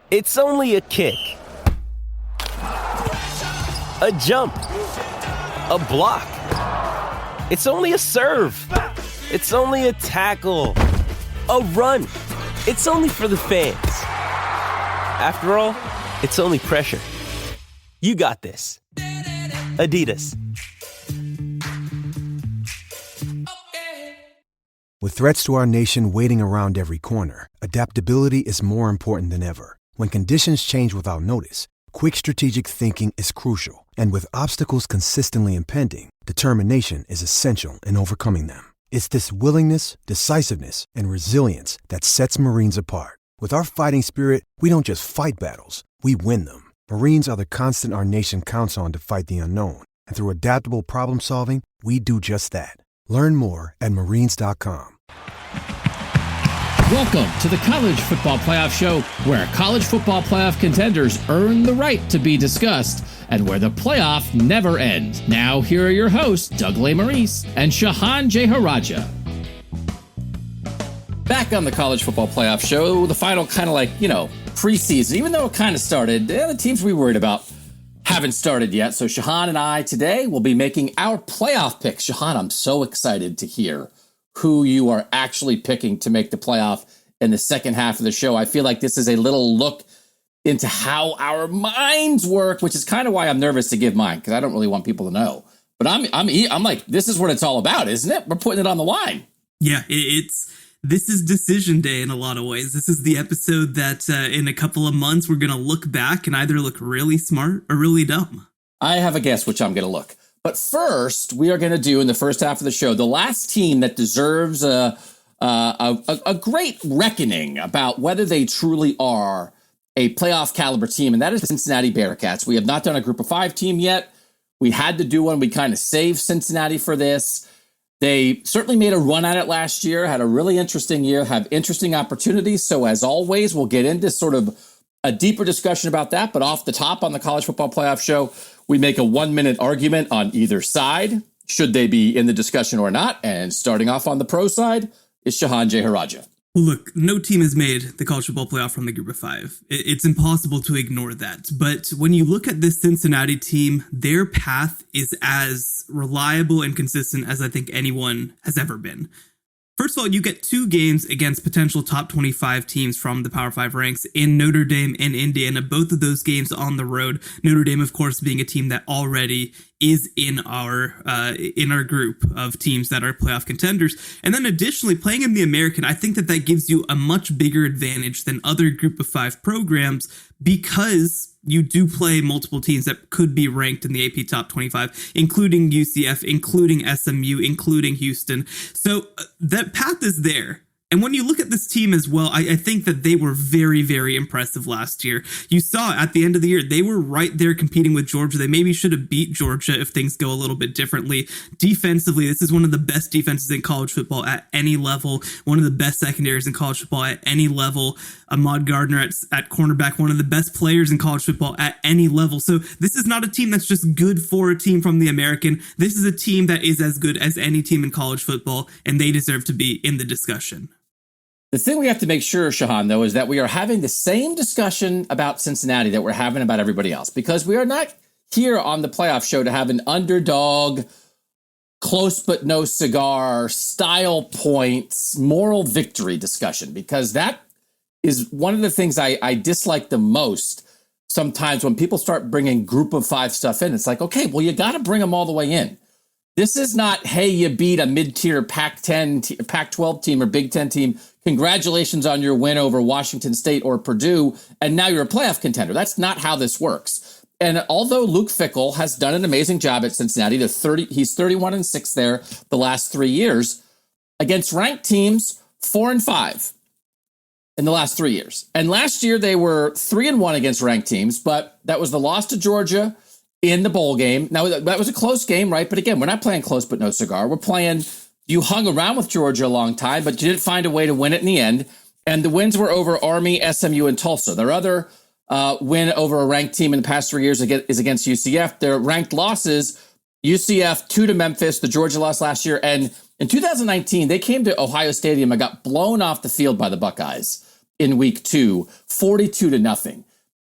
It's only a kick, a jump, a block. It's only a serve. It's only a tackle, a run. It's only for the fans. After all, it's only pressure. You got this. Adidas. With threats to our nation waiting around every corner, adaptability is more important than ever. When conditions change without notice, quick strategic thinking is crucial. And with obstacles consistently impending, determination is essential in overcoming them. It's this willingness, decisiveness, and resilience that sets Marines apart. With our fighting spirit, we don't just fight battles, we win them. Marines are the constant our nation counts on to fight the unknown. And through adaptable problem solving, we do just that. Learn more at Marines.com. Welcome to the College Football Playoff Show, where college football playoff contenders earn the right to be discussed and where the playoff never ends. Now, here are your hosts, Doug Lesmerises and Shehan Jeyarajah. Back on the College Football Playoff Show, the final kind of preseason, even though it kind of started, the teams we worried about haven't started yet. So Shehan and I today will be making our playoff picks. Shehan, I'm so excited to hear who you are actually picking to make the playoff in the second half of the show. I feel like this is a little look into how our minds work, which is kind of why I'm nervous to give mine, because I don't really want people to know. But I'm like, this is what it's all about, isn't it? We're putting it on the line. Yeah, this is decision day in a lot of ways. This is the episode that in a couple of months, we're going to look back and either look really smart or really dumb. I have a guess which I'm going to look. But first, we are going to do in the first half of the show, the last team that deserves a great reckoning about whether they truly are a playoff caliber team, and that is the Cincinnati Bearcats. We have not done a group of 5 team yet. We had to do one. We kind of saved Cincinnati for this. They certainly made a run at it last year, had a really interesting year, have interesting opportunities. So as always, we'll get into sort of a deeper discussion about that. But off the top on the College Football Playoff Show, we make a 1-minute argument on either side. Should they be in the discussion or not? And starting off on the pro side is Shehan Jeyarajah. Well, look, no team has made the college football playoff from the group of 5. It's impossible to ignore that. But when you look at this Cincinnati team, their path is as reliable and consistent as I think anyone has ever been. First of all, you get 2 games against potential top 25 teams from the Power 5 ranks in Notre Dame and Indiana, both of those games on the road. Notre Dame, of course, being a team that already is in our group of teams that are playoff contenders. And then additionally, playing in the American, I think that gives you a much bigger advantage than other group of 5 programs because you do play multiple teams that could be ranked in the AP top 25, including UCF, including SMU, including Houston. So that path is there. And when you look at this team as well, I think that they were very, very impressive last year. You saw at the end of the year, they were right there competing with Georgia. They maybe should have beat Georgia if things go a little bit differently. Defensively, this is one of the best defenses in college football at any level, one of the best secondaries in college football at any level. Ahmad Gardner at cornerback, one of the best players in college football at any level. So this is not a team that's just good for a team from the American. This is a team that is as good as any team in college football, and they deserve to be in the discussion. The thing we have to make sure, Shehan, though, is that we are having the same discussion about Cincinnati that we're having about everybody else, because we are not here on the playoff show to have an underdog, close but no cigar, style points, moral victory discussion, because that is one of the things I dislike the most sometimes when people start bringing group of 5 stuff in. It's like, okay, well, you got to bring them all the way in. This is not, hey, you beat a mid-tier Pac-10, Pac-12 team or Big Ten team. Congratulations on your win over Washington State or Purdue, and now you're a playoff contender. That's not how this works. And although Luke Fickell has done an amazing job at Cincinnati, he's 31-6 there the last 3 years against ranked teams, 4-5 in the last 3 years. And last year they were 3-1 against ranked teams, but that was the loss to Georgia in the bowl game. Now, that was a close game, right? But again, we're not playing close but no cigar. We're playing, you hung around with Georgia a long time, but you didn't find a way to win it in the end. And the wins were over Army, SMU, and Tulsa. Their other win over a ranked team in the past 3 years is against UCF. Their ranked losses, UCF 2 to Memphis, the Georgia loss last year. And in 2019, they came to Ohio Stadium and got blown off the field by the Buckeyes. in week 2, 42-0.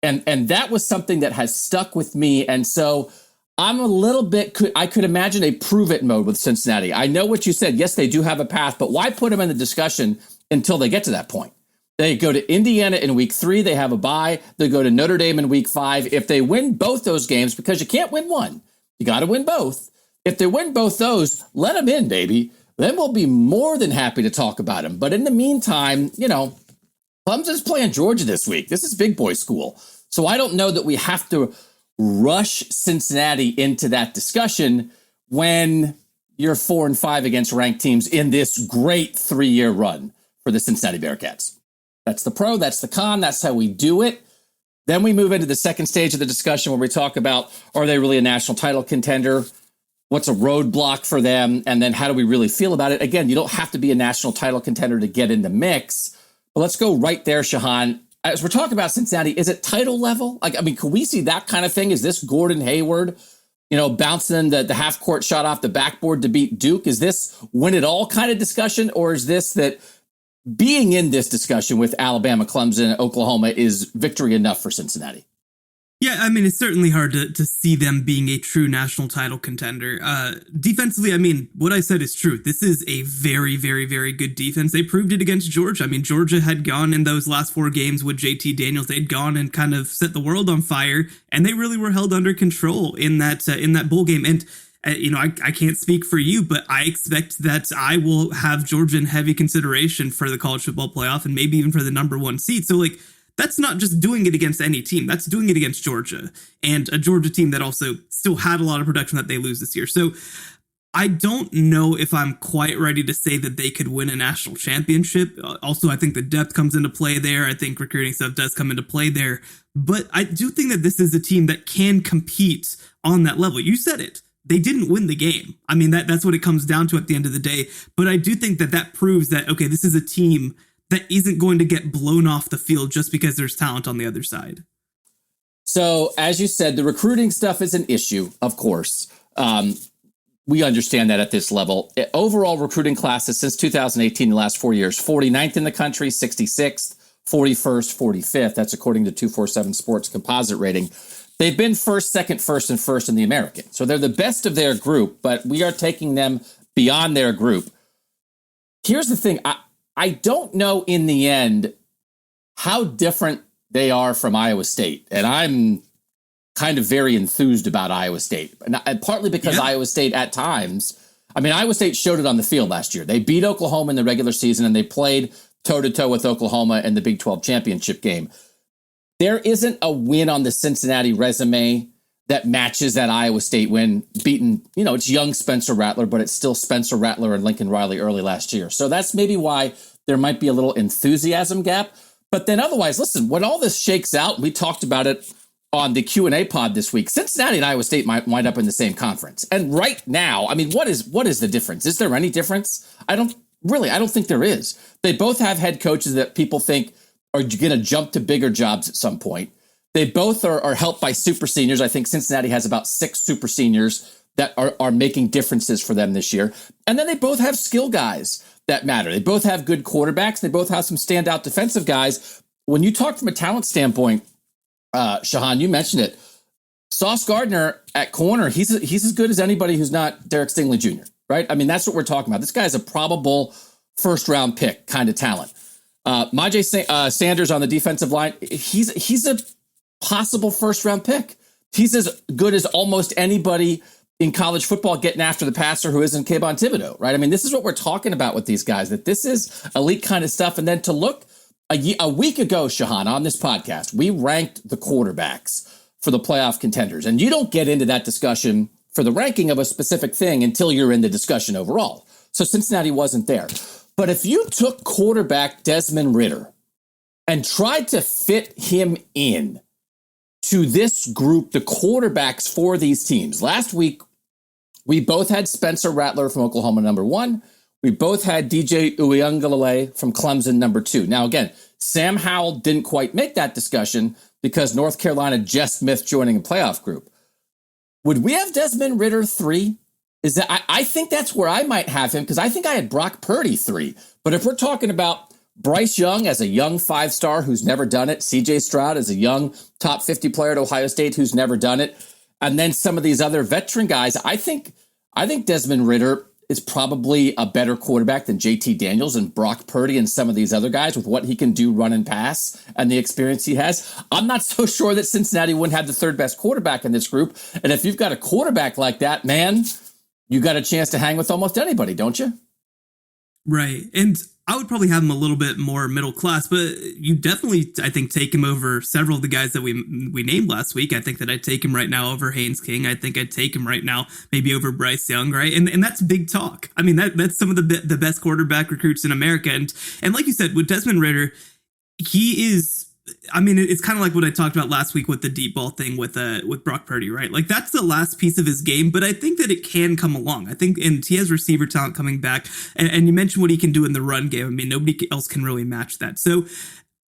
And that was something that has stuck with me. And so I'm a little bit, I could imagine a prove it mode with Cincinnati. I know what you said. Yes, they do have a path, but why put them in the discussion until they get to that point? They go to Indiana in week 3. They have a bye. They go to Notre Dame in week 5. If they win both those games, because you can't win one, you got to win both. If they win both those, let them in, baby. Then we'll be more than happy to talk about them. But in the meantime, Clemson's playing Georgia this week. This is big boy school. So I don't know that we have to rush Cincinnati into that discussion when you're 4-5 against ranked teams in this great 3-year run for the Cincinnati Bearcats. That's the pro, that's the con, that's how we do it. Then we move into the second stage of the discussion where we talk about, are they really a national title contender? What's a roadblock for them? And then how do we really feel about it? Again, you don't have to be a national title contender to get in the mix. But let's go right there, Shehan. As we're talking about Cincinnati, is it title level? Can we see that kind of thing? Is this Gordon Hayward, bouncing the half-court shot off the backboard to beat Duke? Is this win it all kind of discussion? Or is this that being in this discussion with Alabama, Clemson, Oklahoma is victory enough for Cincinnati? Yeah, it's certainly hard to see them being a true national title contender. Defensively, what I said is true. This is a very, very, very good defense. They proved it against Georgia. Georgia had gone in those last 4 games with JT Daniels. They'd gone and kind of set the world on fire, and they really were held under control in that bowl game. And I can't speak for you, but I expect that I will have Georgia in heavy consideration for the college football playoff and maybe even for the number 1 seed. So that's not just doing it against any team. That's doing it against Georgia, and a Georgia team that also still had a lot of production that they lose this year. So I don't know if I'm quite ready to say that they could win a national championship. Also, I think the depth comes into play there. I think recruiting stuff does come into play there. But I do think that this is a team that can compete on that level. You said it. They didn't win the game. That's what it comes down to at the end of the day. But I do think that proves that, okay, this is a team that isn't going to get blown off the field just because there's talent on the other side. So, as you said, the recruiting stuff is an issue, of course. We understand that at this level. Overall recruiting classes since 2018, the last 4 years, 49th in the country, 66th, 41st, 45th. That's according to 247 Sports composite rating. They've been first, second, and first in the American. So they're the best of their group, but we are taking them beyond their group. Here's the thing. I don't know in the end how different they are from Iowa State. And I'm kind of very enthused about Iowa State. And partly because Iowa State at times, Iowa State showed it on the field last year. They beat Oklahoma in the regular season and they played toe-to-toe with Oklahoma in the Big 12 championship game. There isn't a win on the Cincinnati resume that matches that Iowa State win, beaten, it's young Spencer Rattler, but it's still Spencer Rattler and Lincoln Riley early last year. So that's maybe why there might be a little enthusiasm gap. But then otherwise, listen, when all this shakes out, we talked about it on the Q&A pod this week, Cincinnati and Iowa State might wind up in the same conference. And right now, what is the difference? Is there any difference? I don't think there is. They both have head coaches that people think are going to jump to bigger jobs at some point. They both are helped by super seniors. I think Cincinnati has about 6 super seniors that are making differences for them this year. And then they both have skill guys that matter. They both have good quarterbacks. They both have some standout defensive guys. When you talk from a talent standpoint, Shehan, you mentioned it. Sauce Gardner at corner, he's as good as anybody who's not Derek Stingley Jr., right? That's what we're talking about. This guy's a probable first-round pick kind of talent. Majay Sanders on the defensive line, he's a possible first-round pick. He's as good as almost anybody in college football getting after the passer who isn't Kayvon Thibodeau, right? This is what we're talking about with these guys, that this is elite kind of stuff. And then to look a week ago, Shehan, on this podcast, we ranked the quarterbacks for the playoff contenders. And you don't get into that discussion for the ranking of a specific thing until you're in the discussion overall. So Cincinnati wasn't there. But if you took quarterback Desmond Ridder and tried to fit him in to this group, the quarterbacks for these teams. Last week, we both had Spencer Rattler from Oklahoma, number 1. We both had DJ Uiagalelei from Clemson, number 2. Now, again, Sam Howell didn't quite make that discussion because North Carolina, Jess Smith joining a playoff group. Would we have Desmond Ridder 3? I think that's where I might have him because I think I had Brock Purdy 3. But if we're talking about Bryce Young as a young 5-star who's never done it. CJ Stroud as a young top 50 player at Ohio State who's never done it. And then some of these other veteran guys. I think Desmond Ridder is probably a better quarterback than JT Daniels and Brock Purdy and some of these other guys with what he can do run and pass and the experience he has. I'm not so sure that Cincinnati wouldn't have the third best quarterback in this group. And if you've got a quarterback like that, man, you got a chance to hang with almost anybody, don't you? Right. And I would probably have him a little bit more middle class, but you definitely, I think, take him over several of the guys that we named last week. I think that I'd take him right now over Haynes King. I think I'd take him right now maybe over Bryce Young, right? And that's big talk. I mean, that's some of the best quarterback recruits in America. And like you said, with Desmond Ridder, he is, I mean, it's kind of like what I talked about last week with the deep ball thing with Brock Purdy, right? Like that's the last piece of his game, but I think that it can come along. I think, and he has receiver talent coming back, and you mentioned what he can do in the run game. I mean, nobody else can really match that. So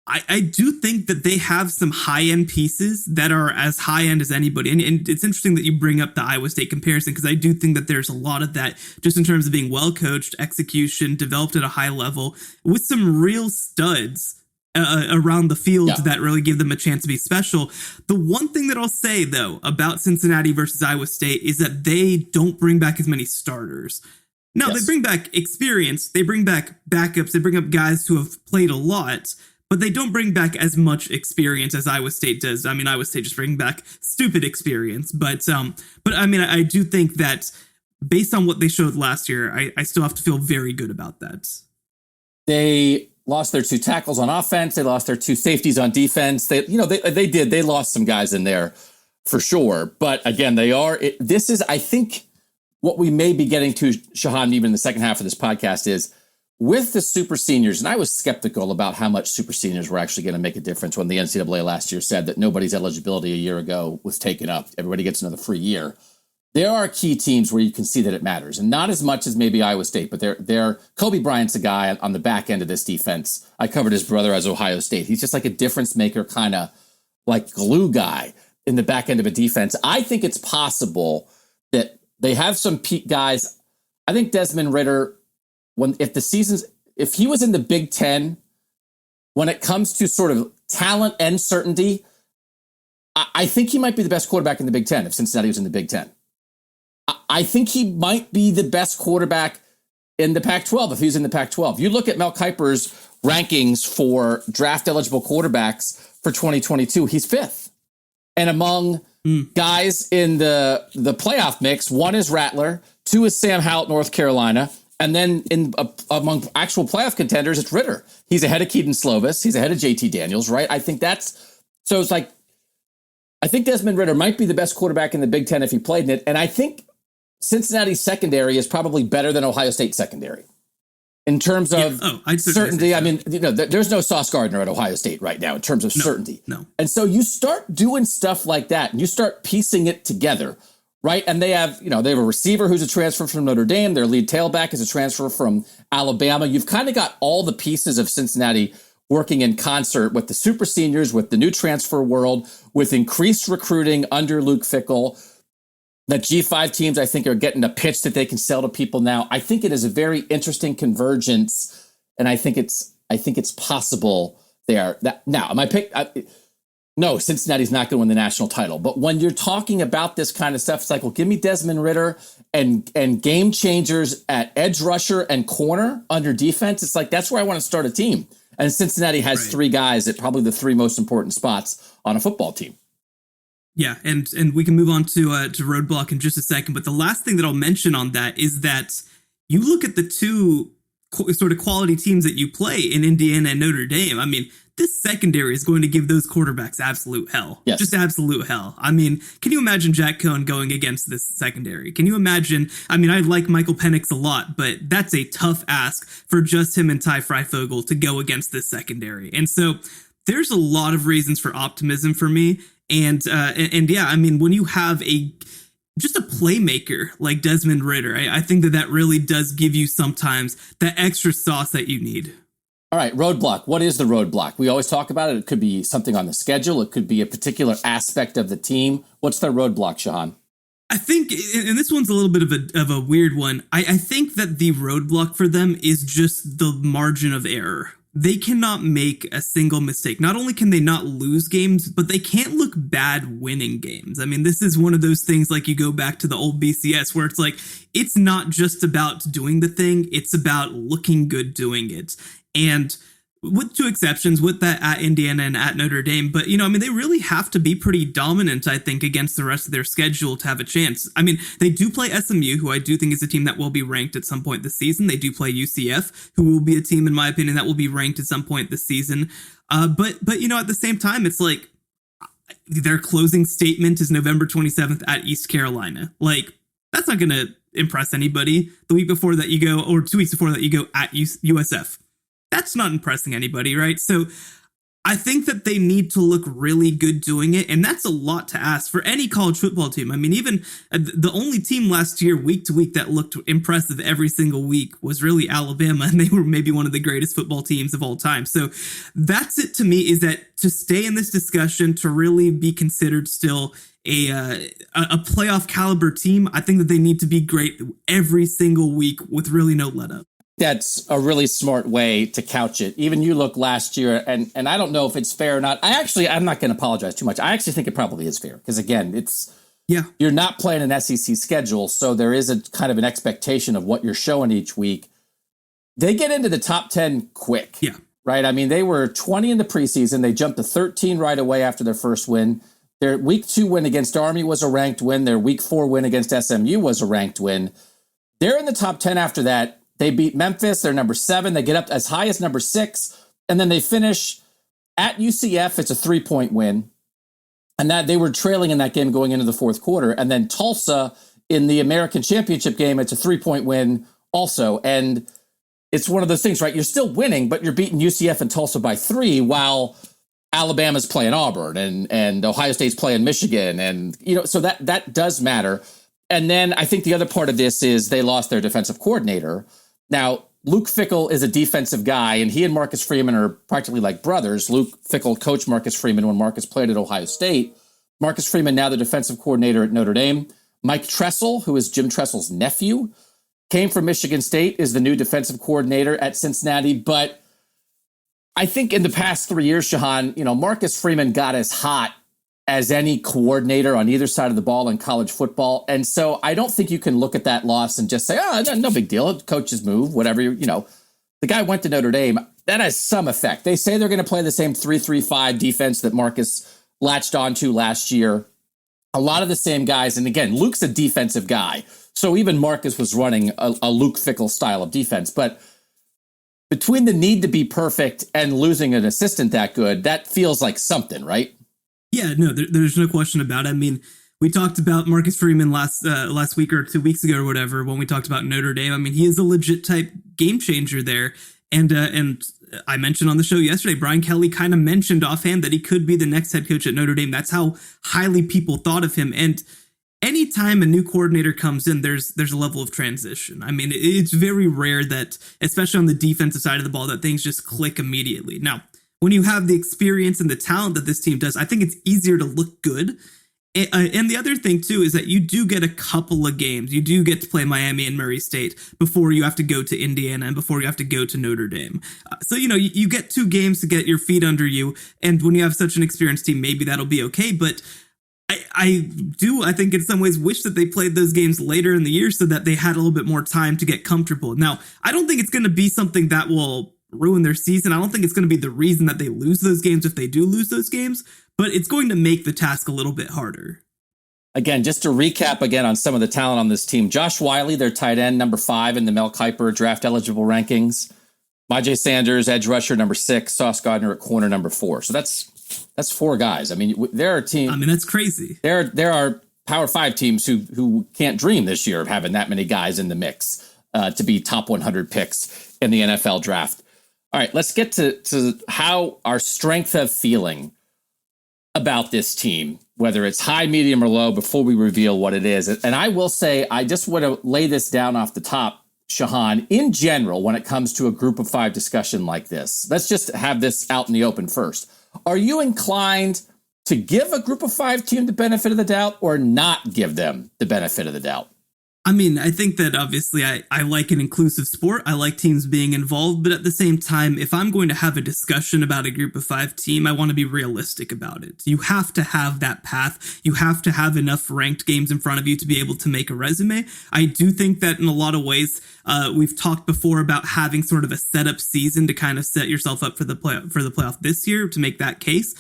I do think that they have some high-end pieces that are as high-end as anybody. And it's interesting that you bring up the Iowa State comparison, because I do think that there's a lot of that just in terms of being well-coached, execution, developed at a high level with some real studs around the field that really give them a chance to be special. The one thing that I'll say, though, about Cincinnati versus Iowa State is that they don't bring back as many starters. Now, they bring back experience, they bring back backups, they bring up guys who have played a lot, but they don't bring back as much experience as Iowa State does. I mean, Iowa State just bring back stupid experience. But I mean, I do think that based on what they showed last year, I still have to feel very good about that. They lost their 2 tackles on offense. They lost their 2 safeties on defense. They lost some guys in there for sure. But again, this is, I think, what we may be getting to, Shehan, even in the second half of this podcast is with the super seniors. And I was skeptical about how much super seniors were actually going to make a difference when the NCAA last year said that nobody's eligibility a year ago was taken up. Everybody gets another free year. There are key teams where you can see that it matters, and not as much as maybe Iowa State, but they're Kobe Bryant's a guy on the back end of this defense. I covered his brother as Ohio State. He's just like a difference maker, kind of like glue guy in the back end of a defense. I think it's possible that they have some peak guys. I think Desmond Ridder, if he was in the Big Ten, when it comes to sort of talent and certainty, I think he might be the best quarterback in the Big Ten if Cincinnati was in the Big Ten. I think he might be the best quarterback in the Pac-12 if he's in the Pac-12. You look at Mel Kiper's rankings for draft-eligible quarterbacks for 2022, he's 5th. And among guys in the playoff mix, 1 is Rattler, 2 is Sam Howell at North Carolina, and then among actual playoff contenders, it's Ridder. He's ahead of Keaton Slovis. He's ahead of JT Daniels, right? I think it's like, I think Desmond Ridder might be the best quarterback in the Big Ten if he played in it. And I think Cincinnati's secondary is probably better than Ohio State's secondary in terms of certainty. I mean, there's no Sauce Gardner at Ohio State right now in terms of certainty. No. And so you start doing stuff like that and you start piecing it together, right? And they have a receiver who's a transfer from Notre Dame. Their lead tailback is a transfer from Alabama. You've kind of got all the pieces of Cincinnati working in concert with the super seniors, with the new transfer world, with increased recruiting under Luke Fickell. The G5 teams, I think, are getting a pitch that they can sell to people now. I think it is a very interesting convergence, and I think it's possible there. Now, my pick, no, Cincinnati's not going to win the national title. But when you're talking about this kind of stuff, it's like, well, give me Desmond Ridder and game changers at edge rusher and corner under defense. It's like, that's where I want to start a team. And Cincinnati has 3 guys at probably the 3 most important spots on a football team. Yeah, and we can move on to Roadblock in just a second. But the last thing that I'll mention on that is that you look at the 2 sort of quality teams that you play in Indiana and Notre Dame. I mean, this secondary is going to give those quarterbacks absolute hell. Yes. Just absolute hell. I mean, can you imagine Jack Cohn going against this secondary? Can you imagine? I mean, I like Michael Penix a lot, but that's a tough ask for just him and Ty Freifogel to go against this secondary. And so there's a lot of reasons for optimism for me. And yeah, I mean, when you have just a playmaker like Desmond Ridder, I think that really does give you sometimes that extra sauce that you need. All right, roadblock. What is the roadblock? We always talk about it. It could be something on the schedule. It could be a particular aspect of the team. What's their roadblock, Shehan? I think, and this one's a little bit of a weird one. I think that the roadblock for them is just the margin of error. they cannot make a single mistake. Not only can they not lose games, but they can't look bad winning games. I mean, this is one of those things like you go back to the old BCS where it's like, it's not just about doing the thing, it's about looking good doing it. And with two exceptions, with that at Indiana and at Notre Dame. But, I mean, they really have to be pretty dominant, I think, against the rest of their schedule to have a chance. I mean, they do play SMU, who I do think is a team that will be ranked at some point this season. They do play UCF, who will be a team, in my opinion, that will be ranked at some point this season. But at the same time, it's like their closing statement is November 27th at East Carolina. Like, that's not going to impress anybody. The week before that you go, or 2 weeks before that you go at USF. That's not impressing anybody, right? So I think that they need to look really good doing it, and that's a lot to ask for any college football team. I mean, even the only team last year, week to week, that looked impressive every single week was really Alabama, and they were maybe one of the greatest football teams of all time. So that's it to me, is that to stay in this discussion, to really be considered still a playoff caliber team, I think that they need to be great every single week with really no let up. That's a really smart way to couch it. Even you look last year, and I don't know if it's fair or not. I'm not going to apologize too much. I actually think it probably is fair because, again, you're not playing an SEC schedule, so there is a kind of an expectation of what you're showing each week. They get into the top 10 quick, right? I mean, they were 20 in the preseason. They jumped to 13 right away after their first win. Their week 2 win against Army was a ranked win. Their week 4 win against SMU was a ranked win. They're in the top 10 after that. They beat Memphis. They're number 7. They get up as high as number 6. And then they finish at UCF. It's a 3-point win. And that they were trailing in that game going into the fourth quarter. And then Tulsa in the American Championship game, it's a 3-point win also. And it's one of those things, right? You're still winning, but you're beating UCF and Tulsa by 3 while Alabama's playing Auburn and Ohio State's playing Michigan. And, so that does matter. And then I think the other part of this is they lost their defensive coordinator. Now, Luke Fickell is a defensive guy, and he and Marcus Freeman are practically like brothers. Luke Fickell coached Marcus Freeman when Marcus played at Ohio State. Marcus Freeman, now the defensive coordinator at Notre Dame. Mike Tressel, who is Jim Tressel's nephew, came from Michigan State, is the new defensive coordinator at Cincinnati. But I think in the past 3 years, Shehan, Marcus Freeman got as hot as any coordinator on either side of the ball in college football. And so I don't think you can look at that loss and just say, no big deal. Coaches move, whatever. The guy went to Notre Dame. That has some effect. They say they're going to play the same 3-3-5 defense that Marcus latched onto last year. A lot of the same guys. And again, Luke's a defensive guy. So even Marcus was running a Luke Fickell style of defense. But between the need to be perfect and losing an assistant that good, that feels like something, right? Yeah, no, there's no question about it. I mean, we talked about Marcus Freeman last week or 2 weeks ago or whatever when we talked about Notre Dame. I mean, he is a legit type game changer there. And I mentioned on the show yesterday, Brian Kelly kind of mentioned offhand that he could be the next head coach at Notre Dame. That's how highly people thought of him. And anytime a new coordinator comes in, there's a level of transition. I mean, it's very rare that, especially on the defensive side of the ball, that things just click immediately. Now, when you have the experience and the talent that this team does, I think it's easier to look good. And the other thing, too, is that you do get a couple of games. You do get to play Miami and Murray State before you have to go to Indiana and before you have to go to Notre Dame. So, you get 2 games to get your feet under you. And when you have such an experienced team, maybe that'll be okay. But I think in some ways wish that they played those games later in the year so that they had a little bit more time to get comfortable. Now, I don't think it's going to be something that will ruin their season. I don't think it's going to be the reason that they lose those games if they do lose those games, but it's going to make the task a little bit harder. Again, just to recap again on some of the talent on this team, Josh Wiley, their tight end, number 5 in the Mel Kiper draft eligible rankings. Myjai Sanders, edge rusher, number 6. Sauce Gardner at corner, number 4. So that's 4 guys. I mean, there are teams. I mean, that's crazy. There are Power 5 teams who can't dream this year of having that many guys in the mix to be top 100 picks in the NFL draft. All right, let's get to how our strength of feeling about this team, whether it's high, medium, or low, before we reveal what it is. And I will say, I just want to lay this down off the top, Shehan. In general, when it comes to a group of 5 discussion like this, let's just have this out in the open first. Are you inclined to give a group of 5 team the benefit of the doubt or not give them the benefit of the doubt? I mean, I think that obviously I like an inclusive sport. I like teams being involved, but at the same time, if I'm going to have a discussion about a group of 5 team, I want to be realistic about it. You have to have that path. You have to have enough ranked games in front of you to be able to make a resume. I do think that in a lot of ways, we've talked before about having sort of a setup season to kind of set yourself up for the playoff this year to make that case.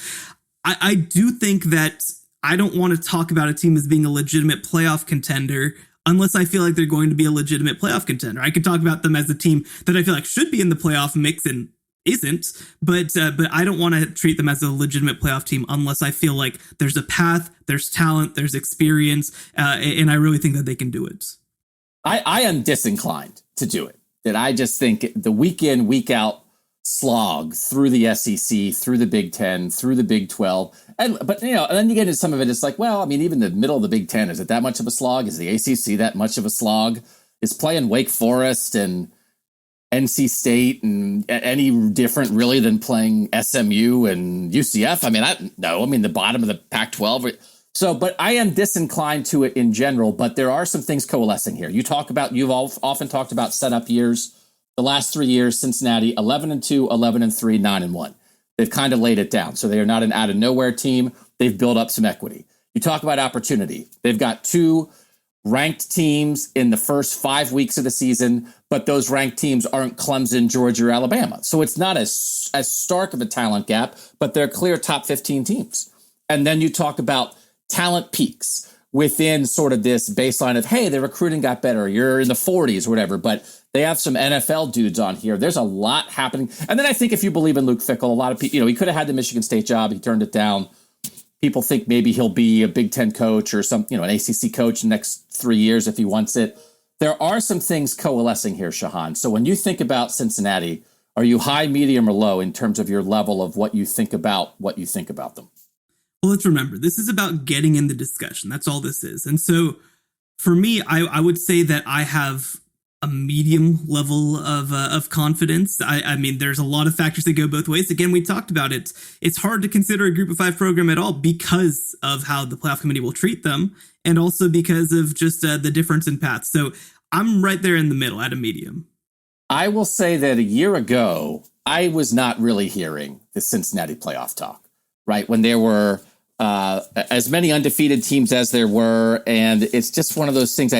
I do think that I don't want to talk about a team as being a legitimate playoff contender unless I feel like they're going to be a legitimate playoff contender. I could talk about them as a team that I feel like should be in the playoff mix and isn't, but I don't want to treat them as a legitimate playoff team unless I feel like there's a path, there's talent, there's experience, and I really think that they can do it. I am disinclined to do it. That I just think the week in, week out slog through the SEC, through the Big Ten, through the Big 12. But and then you get into some of it. It's like, well, I mean, even the middle of the Big Ten, is it that much of a slog? Is the ACC that much of a slog? Is playing Wake Forest and NC State and any different really than playing SMU and UCF? I mean, the bottom of the Pac-12. So, but I am disinclined to it in general. But there are some things coalescing here. You've often talked about setup years. The last 3 years, Cincinnati 11-2, 11-3, 9-1. They've kind of laid it down. So they are not an out of nowhere team. They've built up some equity. You talk about opportunity. They've got 2 ranked teams in the first 5 weeks of the season, but those ranked teams aren't Clemson, Georgia, or Alabama. So it's not as stark of a talent gap, but they're clear top 15 teams. And then you talk about talent peaks within sort of this baseline of, hey, the recruiting got better. You're in the 40s or whatever, but they have some NFL dudes on here. There's a lot happening. And then I think if you believe in Luke Fickell, a lot of people, he could have had the Michigan State job. He turned it down. People think maybe he'll be a Big Ten coach or an ACC coach in the next 3 years if he wants it. There are some things coalescing here, Shehan. So when you think about Cincinnati, are you high, medium, or low in terms of your level of what you think about them? Well, let's remember, this is about getting in the discussion. That's all this is. And so for me, I would say that I have a medium level of confidence. I mean, there's a lot of factors that go both ways. Again, we talked about it. It's hard to consider a group of 5 program at all because of how the playoff committee will treat them and also because of just the difference in paths. So I'm right there in the middle at a medium. I will say that a year ago, I was not really hearing the Cincinnati playoff talk, right? When there were as many undefeated teams as there were. And it's just one of those things.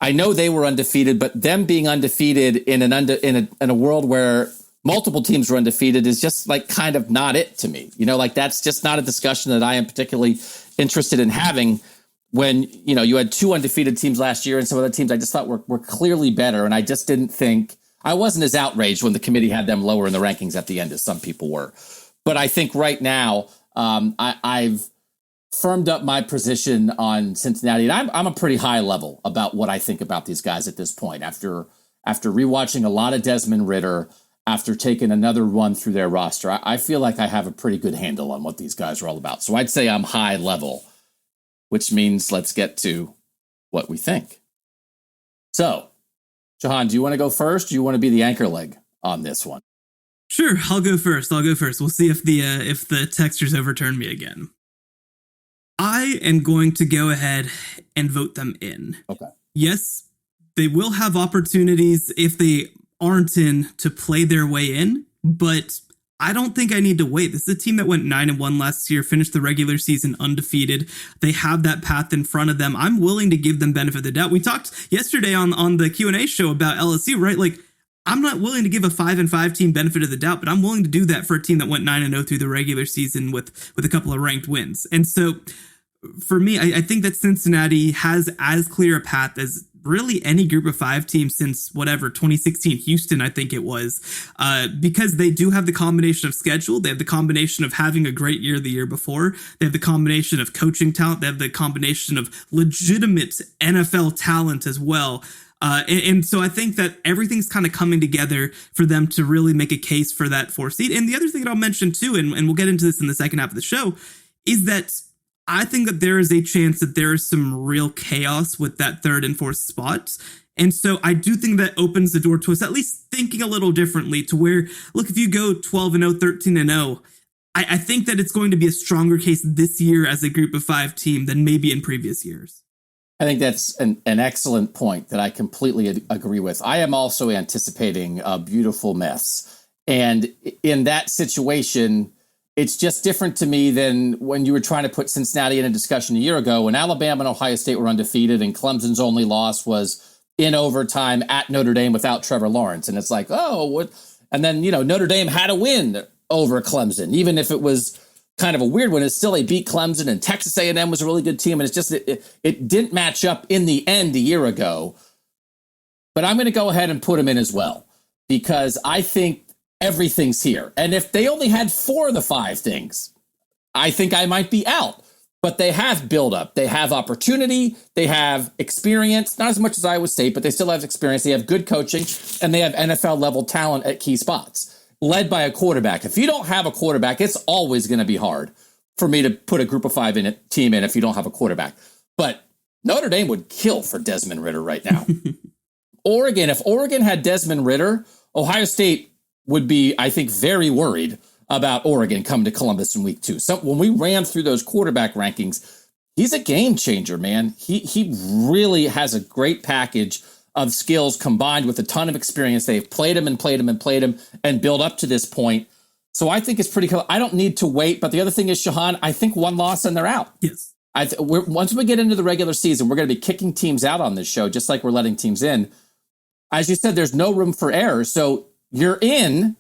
I know they were undefeated, but them being undefeated in a world where multiple teams were undefeated is just like kind of not it to me. That's just not a discussion that I am particularly interested in having when, you had 2 undefeated teams last year and some other teams I just thought were clearly better. And I just didn't think I wasn't as outraged when the committee had them lower in the rankings at the end as some people were. But I think right now I've firmed up my position on Cincinnati, and I'm a pretty high level about what I think about these guys at this point. After rewatching a lot of Desmond Ridder, after taking another run through their roster, I feel like I have a pretty good handle on what these guys are all about. So I'd say I'm high level, which means let's get to what we think. So, Shehan, do you want to go first? Do you want to be the anchor leg on this one? Sure, I'll go first. We'll see if the textures overturn me again. I am going to go ahead and vote them in. Okay. Yes, they will have opportunities if they aren't in to play their way in, but I don't think I need to wait. This is a team that went 9-1 last year, finished the regular season undefeated. They have that path in front of them. I'm willing to give them benefit of the doubt. We talked yesterday on the Q&A show about LSU, right? Like, I'm not willing to give a 5-5 team benefit of the doubt, but I'm willing to do that for a team that went 9-0 through the regular season with a couple of ranked wins. And so for me, I think that Cincinnati has as clear a path as really any group of 5 teams since 2016 Houston, I think it was, because they do have the combination of schedule. They have the combination of having a great year the year before. They have the combination of coaching talent. They have the combination of legitimate NFL talent as well. And so I think that everything's kind of coming together for them to really make a case for that 4th seed. And the other thing that I'll mention too, and we'll get into this in the second half of the show, is that I think that there is a chance that there is some real chaos with that 3rd and 4th spots. And so I do think that opens the door to us at least thinking a little differently to where, look, if you go 12-0, 13-0, I think that it's going to be a stronger case this year as a group of 5 team than maybe in previous years. I think that's an excellent point that I completely agree with. I am also anticipating a beautiful mess. And in that situation, it's just different to me than when you were trying to put Cincinnati in a discussion a year ago when Alabama and Ohio State were undefeated and Clemson's only loss was in overtime at Notre Dame without Trevor Lawrence. And it's like, oh, what? And then, Notre Dame had a win over Clemson, even if it was kind of a weird one. It's still they beat Clemson, and Texas A&M was a really good team. And it's just, it didn't match up in the end a year ago. But I'm going to go ahead and put them in as well, because I think everything's here. And if they only had 4 of the 5 things, I think I might be out. But they have build-up. They have opportunity. They have experience. Not as much as Iowa State, but they still have experience. They have good coaching, and they have NFL-level talent at key spots, led by a quarterback. If you don't have a quarterback, it's always going to be hard for me to put a group of 5 team in if you don't have a quarterback. But Notre Dame would kill for Desmond Ridder right now. Oregon, if Oregon had Desmond Ridder, Ohio State would be, I think, very worried about Oregon coming to Columbus in week 2. So when we ran through those quarterback rankings, he's a game changer, man. He really has a great package of skills combined with a ton of experience. They've played him and built up to this point. So I think it's pretty cool. I don't need to wait. But the other thing is, Shehan, I think one loss and they're out. Yes. Once we get into the regular season, we're going to be kicking teams out on this show, just like we're letting teams in. As you said, there's no room for error. So you're in,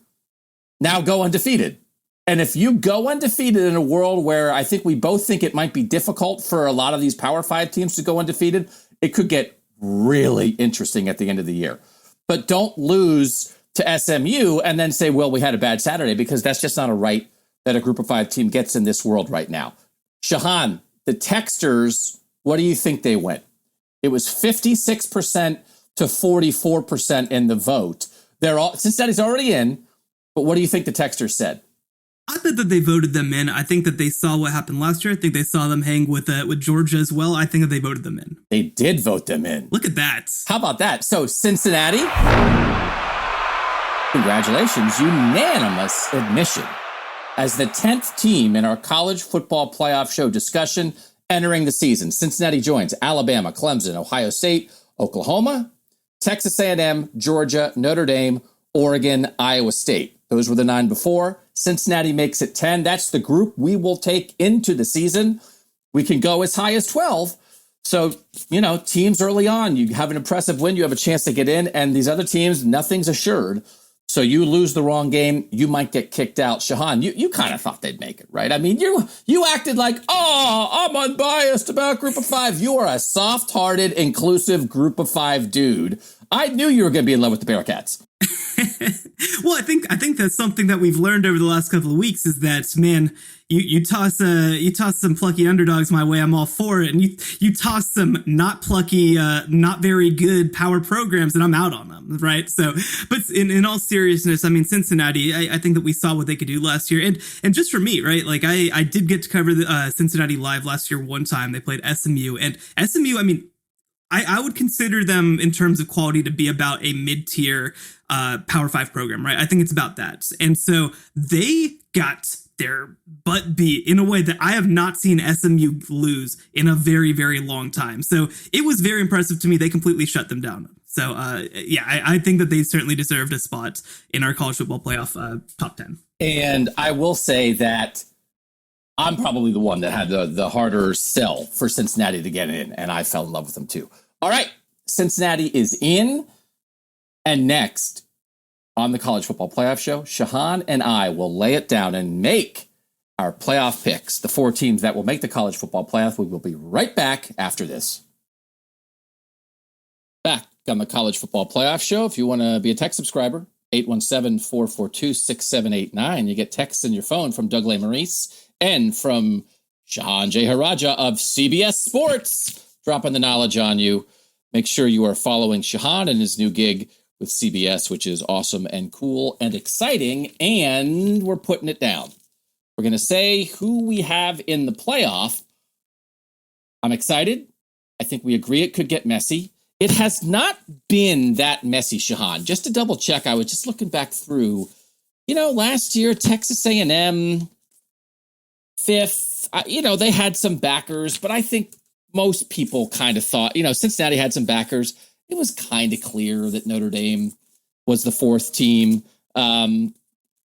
now go undefeated. And if you go undefeated in a world where I think we both think it might be difficult for a lot of these Power 5 teams to go undefeated, it could get really interesting at the end of the year. But don't lose to SMU and then say, well, we had a bad Saturday, because that's just not a right that a group of 5 team gets in this world right now. Shehan, the Texters, what do you think they went? It was 56% to 44% in the vote. Cincinnati's already in, but what do you think the Texters said? I bet that they voted them in. I think that they saw what happened last year. I think they saw them hang with Georgia as well. I think that they voted them in. They did vote them in. Look at that. How about that? So Cincinnati, congratulations, unanimous admission as the 10th team in our college football playoff show discussion entering the season. Cincinnati joins Alabama, Clemson, Ohio State, Oklahoma, Texas A&M, Georgia, Notre Dame, Oregon, Iowa State. Those were the 9 before. Cincinnati makes it 10. That's the group we will take into the season. We can go as high as 12. So, teams early on, you have an impressive win, you have a chance to get in, and these other teams, nothing's assured. So you lose the wrong game, you might get kicked out. Shehan, you kind of thought they'd make it, right? I mean, you acted like, I'm unbiased about group of 5. You are a soft-hearted, inclusive group of 5 dude. I knew you were going to be in love with the Bearcats. Well, I think that's something that we've learned over the last couple of weeks is that, man, you toss some plucky underdogs my way, I'm all for it, and you toss some not plucky, not very good power programs, and I'm out on them, right? So, but in all seriousness, I mean, Cincinnati, I think that we saw what they could do last year, and just for me, right? Like I did get to cover the Cincinnati live last year one time. They played SMU, and SMU, I mean, I would consider them in terms of quality to be about a mid-tier Power 5 program, right? I think it's about that. And so they got their butt beat in a way that I have not seen SMU lose in a very, very long time. So it was very impressive to me. They completely shut them down. So, I think that they certainly deserved a spot in our college football playoff top 10. And I will say that I'm probably the one that had the harder sell for Cincinnati to get in, and I fell in love with them too. All right, Cincinnati is in, and next on the College Football Playoff Show, Shehan and I will lay it down and make our playoff picks, the 4 teams that will make the College Football Playoff. We will be right back after this. Back on the College Football Playoff Show, if you want to be a tech subscriber, 817-442-6789. You get texts in your phone from Doug Lesmerises and from Shehan Jeyarajah of CBS Sports, dropping the knowledge on you. Make sure you are following Shehan and his new gig with CBS, which is awesome and cool and exciting. And we're putting it down. We're going to say who we have in the playoff. I'm excited. I think we agree it could get messy. It has not been that messy, Shehan. Just to double check, I was just looking back through, last year, Texas A&M, 5th, they had some backers, but I think most people kind of thought, Cincinnati had some backers. It was kind of clear that Notre Dame was the fourth team. They're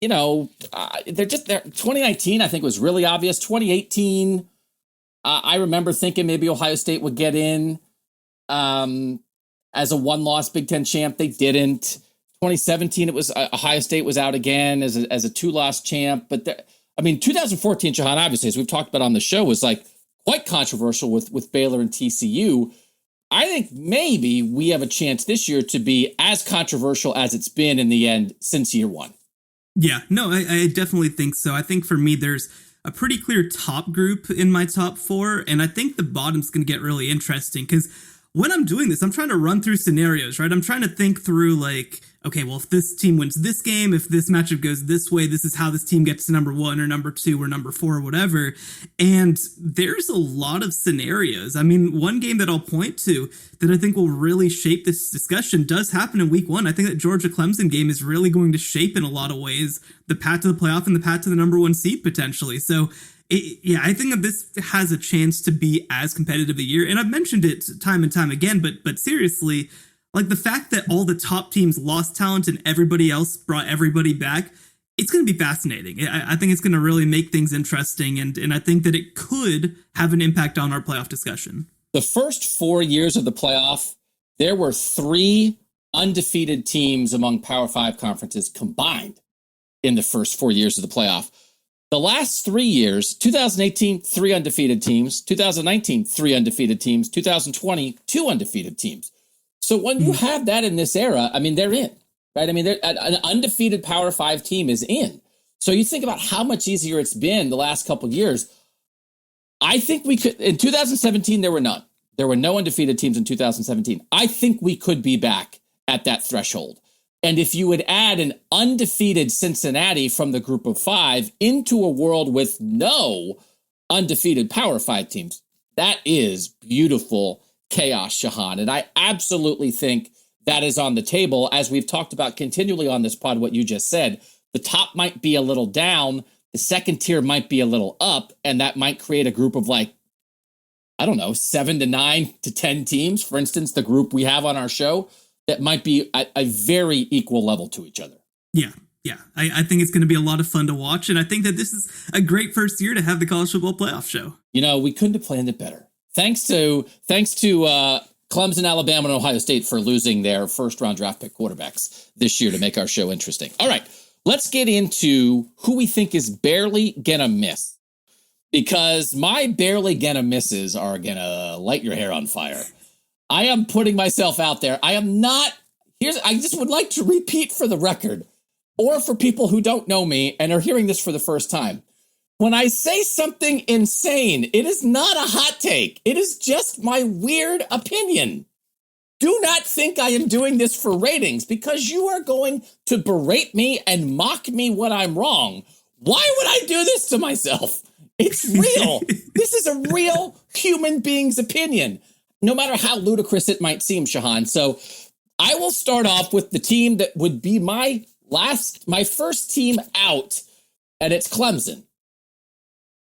2019, I think, was really obvious. 2018, I remember thinking maybe Ohio State would get in as a one-loss Big Ten champ. They didn't. 2017, it was Ohio State was out again as a two-loss champ. But 2014, Shehan, obviously, as we've talked about on the show, was like quite controversial with Baylor and TCU. I think maybe we have a chance this year to be as controversial as it's been in the end since year one. Yeah, no, I definitely think so. I think for me, there's a pretty clear top group in my top four, and I think the bottom's going to get really interesting because when I'm doing this, I'm trying to run through scenarios, right? I'm trying to think through like, okay, well, if this team wins this game, if this matchup goes this way, this is how this team gets to number 1 or number 2 or number 4 or whatever. And there's a lot of scenarios. I mean, one game that I'll point to that I think will really shape this discussion does happen in week 1. I think that Georgia-Clemson game is really going to shape in a lot of ways the path to the playoff and the path to the number 1 seed potentially. So I think that this has a chance to be as competitive a year. And I've mentioned it time and time again, but seriously, like the fact that all the top teams lost talent and everybody else brought everybody back, it's going to be fascinating. I think it's going to really make things interesting. And I think that it could have an impact on our playoff discussion. The first 4 years of the playoff, there were 3 undefeated teams among Power 5 conferences combined in the first 4 years of the playoff. The last 3 years, 2018, 3 undefeated teams, 2019, 3 undefeated teams, 2020, 2 undefeated teams. So when you have that in this era, I mean, they're in, right? I mean, an undefeated Power 5 team is in. So you think about how much easier it's been the last couple of years. I think we could, in 2017, there were none. There were no undefeated teams in 2017. I think we could be back at that threshold. And if you would add an undefeated Cincinnati from the group of 5 into a world with no undefeated Power 5 teams, that is beautiful chaos, Shehan. And I absolutely think that is on the table. As we've talked about continually on this pod, what you just said, the top might be a little down, the second tier might be a little up, and that might create a group of 7 to 9 to 10 teams. For instance, the group we have on our show, that might be at a very equal level to each other. Yeah. I think it's going to be a lot of fun to watch. And I think that this is a great first year to have the college football playoff show. We couldn't have planned it better. Thanks to Clemson, Alabama, and Ohio State for losing their first round draft pick quarterbacks this year to make our show interesting. All right, let's get into who we think is barely gonna miss, because my barely gonna misses are gonna light your hair on fire. I am putting myself out there. I am not. I just would like to repeat for the record, or for people who don't know me and are hearing this for the first time. When I say something insane, it is not a hot take. It is just my weird opinion. Do not think I am doing this for ratings, because you are going to berate me and mock me when I'm wrong. Why would I do this to myself? It's real. This is a real human being's opinion, no matter how ludicrous it might seem, Shehan. So I will start off with the team that would be my first team out, and it's Clemson.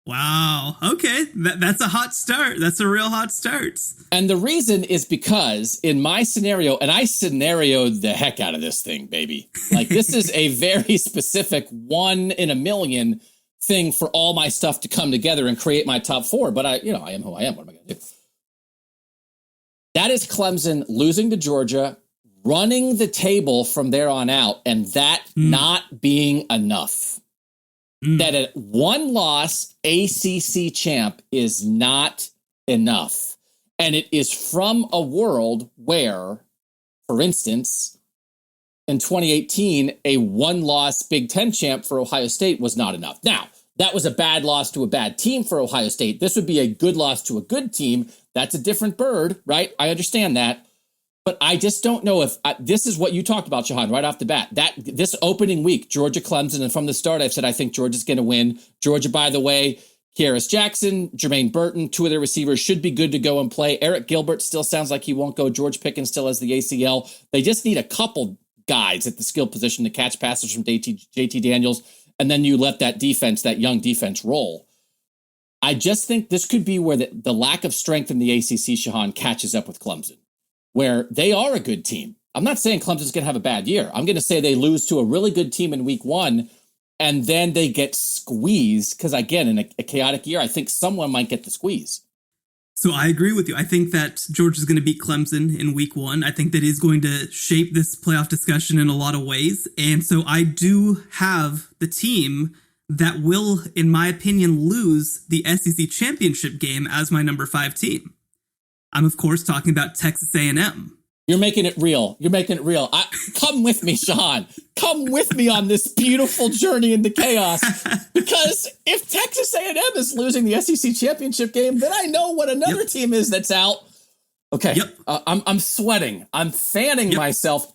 Wow. Okay. That's a hot start. That's a real hot start. And the reason is because in my scenario, and I scenarioed the heck out of this thing, baby. Like, this is a very specific 1 in a million thing for all my stuff to come together and create my top 4. But I am who I am. What am I going to do? That is Clemson losing to Georgia, running the table from there on out, and that not being enough. That a 1-loss ACC champ is not enough. And it is from a world where, for instance, in 2018, a 1-loss Big Ten champ for Ohio State was not enough. Now, that was a bad loss to a bad team for Ohio State. This would be a good loss to a good team. That's a different bird, right? I understand that. But I just don't know if this is what you talked about, Shehan, right off the bat. This opening week, Georgia, Clemson, and from the start, I've said I think Georgia's going to win. Georgia, by the way, Kearis Jackson, Jermaine Burton, 2 of their receivers should be good to go and play. Eric Gilbert still sounds like he won't go. George Pickens still has the ACL. They just need a couple guys at the skill position to catch passes from JT Daniels, and then you let that young defense roll. I just think this could be where the lack of strength in the ACC, Shehan, catches up with Clemson, where they are a good team. I'm not saying Clemson's going to have a bad year. I'm going to say they lose to a really good team in week 1, and then they get squeezed. Because, again, in a chaotic year, I think someone might get the squeeze. So I agree with you. I think that Georgia's going to beat Clemson in week 1. I think that is going to shape this playoff discussion in a lot of ways. And so I do have the team that will, in my opinion, lose the SEC championship game as my number 5 team. I'm, of course, talking about Texas A&M. You're making it real. You're making it real. Come with me, Shehan. Come with me on this beautiful journey into chaos. Because if Texas A&M is losing the SEC championship game, then I know what another team is that's out. Okay, I'm sweating. I'm fanning myself.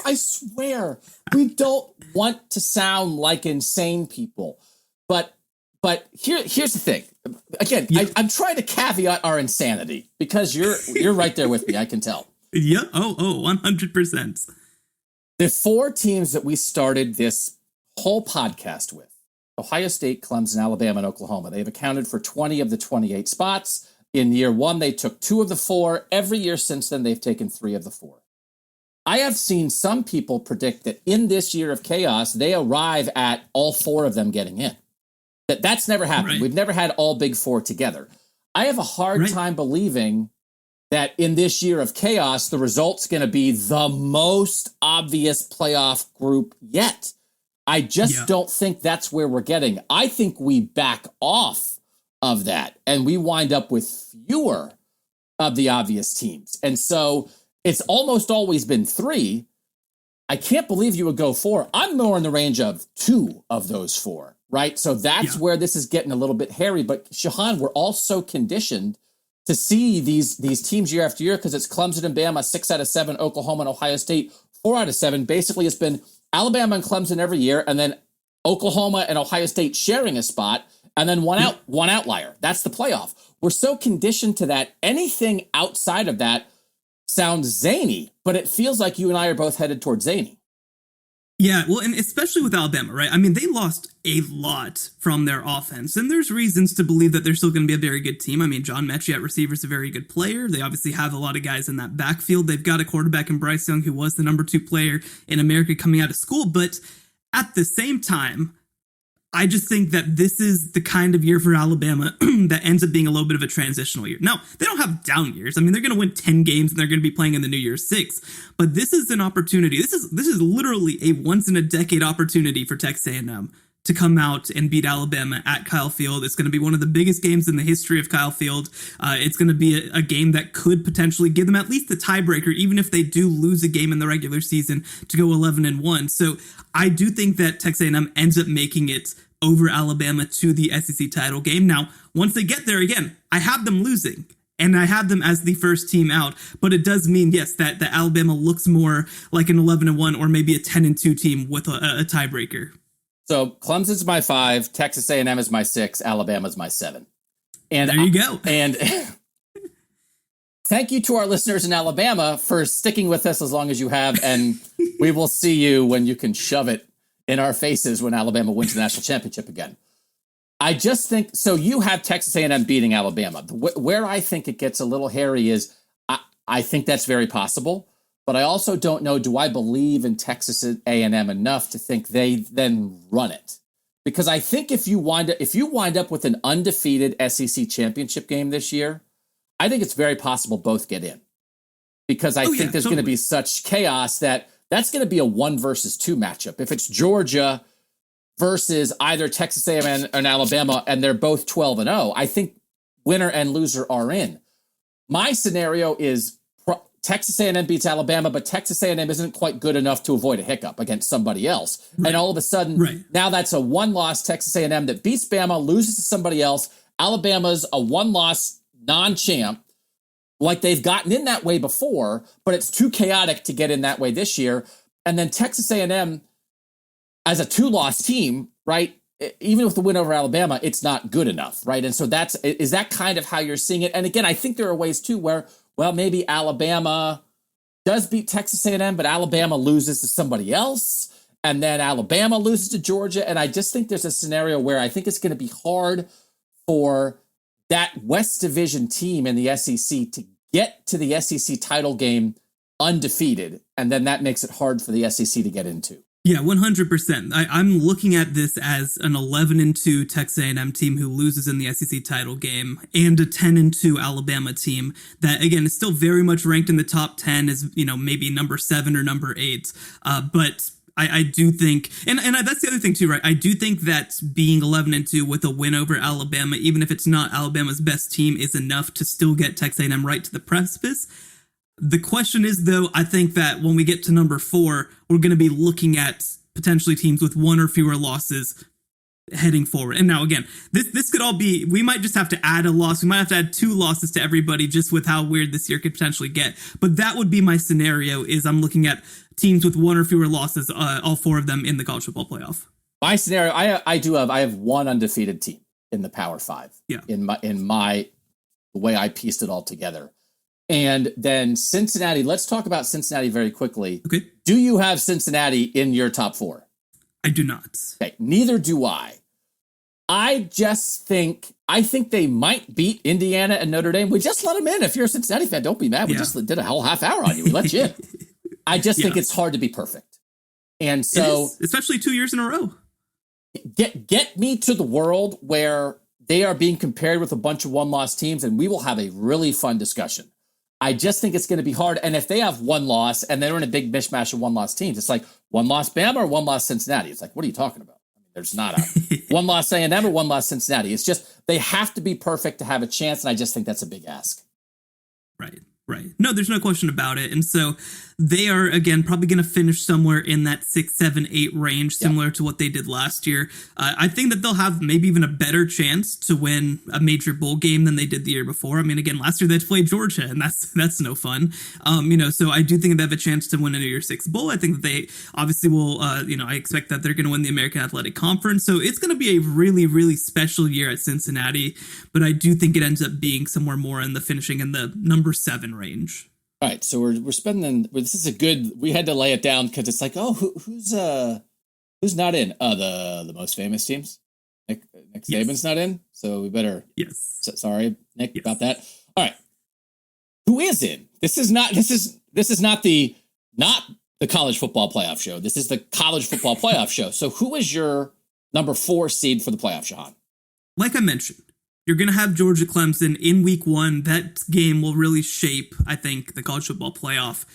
I swear, we don't want to sound like insane people. But here's the thing. Again, I'm trying to caveat our insanity because you're right there with me. I can tell. Yeah. Oh, 100%. The 4 teams that we started this whole podcast with, Ohio State, Clemson, Alabama, and Oklahoma, they've accounted for 20 of the 28 spots. In year 1, they took 2 of the 4. Every year since then, they've taken 3 of the 4. I have seen some people predict that in this year of chaos, they arrive at all 4 of them getting in. That's never happened. Right. We've never had all Big 4 together. I have a hard time believing that in this year of chaos, the result's going to be the most obvious playoff group yet. I just don't think that's where we're getting. I think we back off of that, and we wind up with fewer of the obvious teams. And so it's almost always been 3. I can't believe you would go 4. I'm more in the range of 2 of those 4, right? So that's where this is getting a little bit hairy. But Shehan, we're all so conditioned to see these teams year after year because it's Clemson and Bama 6 out of 7, Oklahoma and Ohio State 4 out of 7. Basically, it's been Alabama and Clemson every year, and then Oklahoma and Ohio State sharing a spot, and then one outlier. That's the playoff. We're so conditioned to that. Anything outside of that sounds zany, but it feels like you and I are both headed towards zany. Yeah, well, and especially with Alabama, right? I mean, they lost a lot from their offense, and there's reasons to believe that they're still going to be a very good team. I mean, John Mechie at receiver is a very good player. They obviously have a lot of guys in that backfield. They've got a quarterback in Bryce Young, who was the number 2 player in America coming out of school. But at the same time, I just think that this is the kind of year for Alabama that ends up being a little bit of a transitional year. Now, they don't have down years. I mean, they're going to win 10 games and they're going to be playing in the New Year's 6. But this is an opportunity. This is literally a once-in-a-decade opportunity for Texas A&M to come out and beat Alabama at Kyle Field. It's going to be one of the biggest games in the history of Kyle Field. It's going to be a game that could potentially give them at least the tiebreaker, even if they do lose a game in the regular season to go 11-1. So I do think that Texas A&M ends up making it over Alabama to the SEC title game. Now, once they get there again, I have them losing. And I have them as the first team out, but it does mean, yes, that Alabama looks more like an 11-1 or maybe a 10-2 team with a tiebreaker. So Clemson's my 5, Texas A&M is my 6, Alabama's my 7. And there you go. And thank you to our listeners in Alabama for sticking with us as long as you have, and we will see you when you can shove it in our faces when Alabama wins the national championship again. I just think, so you have Texas A&M beating Alabama. Where I think it gets a little hairy is I think that's very possible, but I also don't know, do I believe in Texas A&M enough to think they then run it? Because I think if you wind up with an undefeated SEC championship game this year, I think it's very possible both get in. Because I think there's going to be such chaos that's going to be a 1 versus 2 matchup. If it's Georgia versus either Texas A&M and Alabama, and they're both 12-0, I think winner and loser are in. My scenario is Texas A&M beats Alabama, but Texas A&M isn't quite good enough to avoid a hiccup against somebody else. Right. And all of a sudden, now that's a 1-loss Texas A&M that beats Bama, loses to somebody else. Alabama's a 1-loss non-champ, like they've gotten in that way before, but it's too chaotic to get in that way this year. And then Texas A&M, as a 2-loss team, right, even with the win over Alabama, it's not good enough, right? And so is that kind of how you're seeing it? And again, I think there are ways too where, well, maybe Alabama does beat Texas A&M, but Alabama loses to somebody else, and then Alabama loses to Georgia. And I just think there's a scenario where I think it's going to be hard for that West Division team in the SEC to get to the SEC title game undefeated, and then that makes it hard for the SEC to get into. Yeah, 100%. I'm looking at this as an 11-2 Texas A&M team who loses in the SEC title game, and a 10-2 Alabama team that, again, is still very much ranked in the top 10 as, maybe number 7 or number 8. But I do think, and that's the other thing too, right? I do think that being 11-2 with a win over Alabama, even if it's not Alabama's best team, is enough to still get Texas A&M right to the precipice. The question is, though, I think that when we get to number 4, we're going to be looking at potentially teams with 1 or fewer losses heading forward. And now, again, this could all be, we might just have to add a loss. We might have to add 2 losses to everybody just with how weird this year could potentially get. But that would be my scenario, is I'm looking at teams with 1 or fewer losses, all 4 of them in the college football playoff. My scenario, I have 1 undefeated team in the Power 5. Yeah. In the way I pieced it all together. And then Cincinnati, let's talk about Cincinnati very quickly. Okay. Do you have Cincinnati in your top 4? I do not. Okay, neither do I. I think they might beat Indiana and Notre Dame. We just let them in. If you're a Cincinnati fan, don't be mad. We just did a whole half hour on you. We let you in. I just think it's hard to be perfect. And so, especially 2 years in a row. Get me to the world where they are being compared with a bunch of one-loss teams, and we will have a really fun discussion. I just think it's going to be hard. And if they have 1 loss and they're in a big mishmash of 1-loss teams, it's like 1-loss Bama or 1-loss Cincinnati. It's like, what are you talking about? I mean, there's not a 1-loss A&M or 1-loss Cincinnati. It's just they have to be perfect to have a chance, and I just think that's a big ask. Right. No, there's no question about it. And so they are, again, probably going to finish somewhere in that 6, 7, 8 range, similar to what they did last year. I think that they'll have maybe even a better chance to win a major bowl game than they did the year before. I mean, again, last year they played Georgia, and that's no fun. So I do think they have a chance to win a New Year's Six bowl. I think that they obviously will, I expect that they're going to win the American Athletic Conference. So it's going to be a really, really special year at Cincinnati. But I do think it ends up being somewhere more in the finishing in the number 7 range. All right, so we're spending. This is a good. We had to lay it down because it's like, oh, who's not in? The most famous teams. Nick Saban's not in, so we better. Yes. Sorry, Nick, about that. All right, who is in? This is not the college football playoff show. This is the college football playoff show. So who is your number 4 seed for the playoff, Shehan? Like I mentioned, you're going to have Georgia Clemson in week 1. That game will really shape, I think, the college football playoff.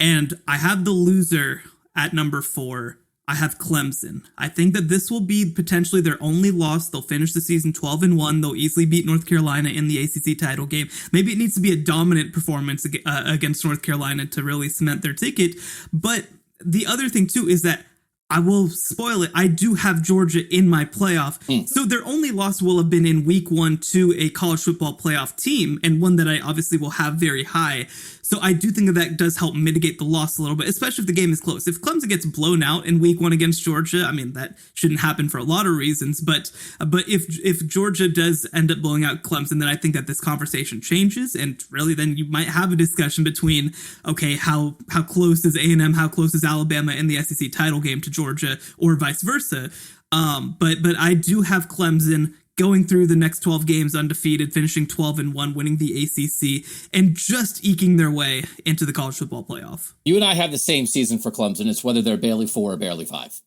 And I have the loser at number 4. I have Clemson. I think that this will be potentially their only loss. They'll finish the season 12-1. They'll easily beat North Carolina in the ACC title game. Maybe it needs to be a dominant performance against North Carolina to really cement their ticket. But the other thing, too, is that I will spoil it. I do have Georgia in my playoff. So their only loss will have been in week 1 to a college football playoff team, and one that I obviously will have very high. So I do think that does help mitigate the loss a little bit, especially if the game is close. If Clemson gets blown out in week 1 against Georgia, I mean, that shouldn't happen for a lot of reasons. But if Georgia does end up blowing out Clemson, then I think that this conversation changes. And really, then you might have a discussion between, okay, how close is A&M, how close is Alabama in the SEC title game to Georgia, or vice versa. But I do have Clemson going through the next 12 games undefeated, finishing 12-1, winning the ACC, and just eking their way into the college football playoff. You and I have the same season for Clemson. It's whether they're barely 4 or barely 5.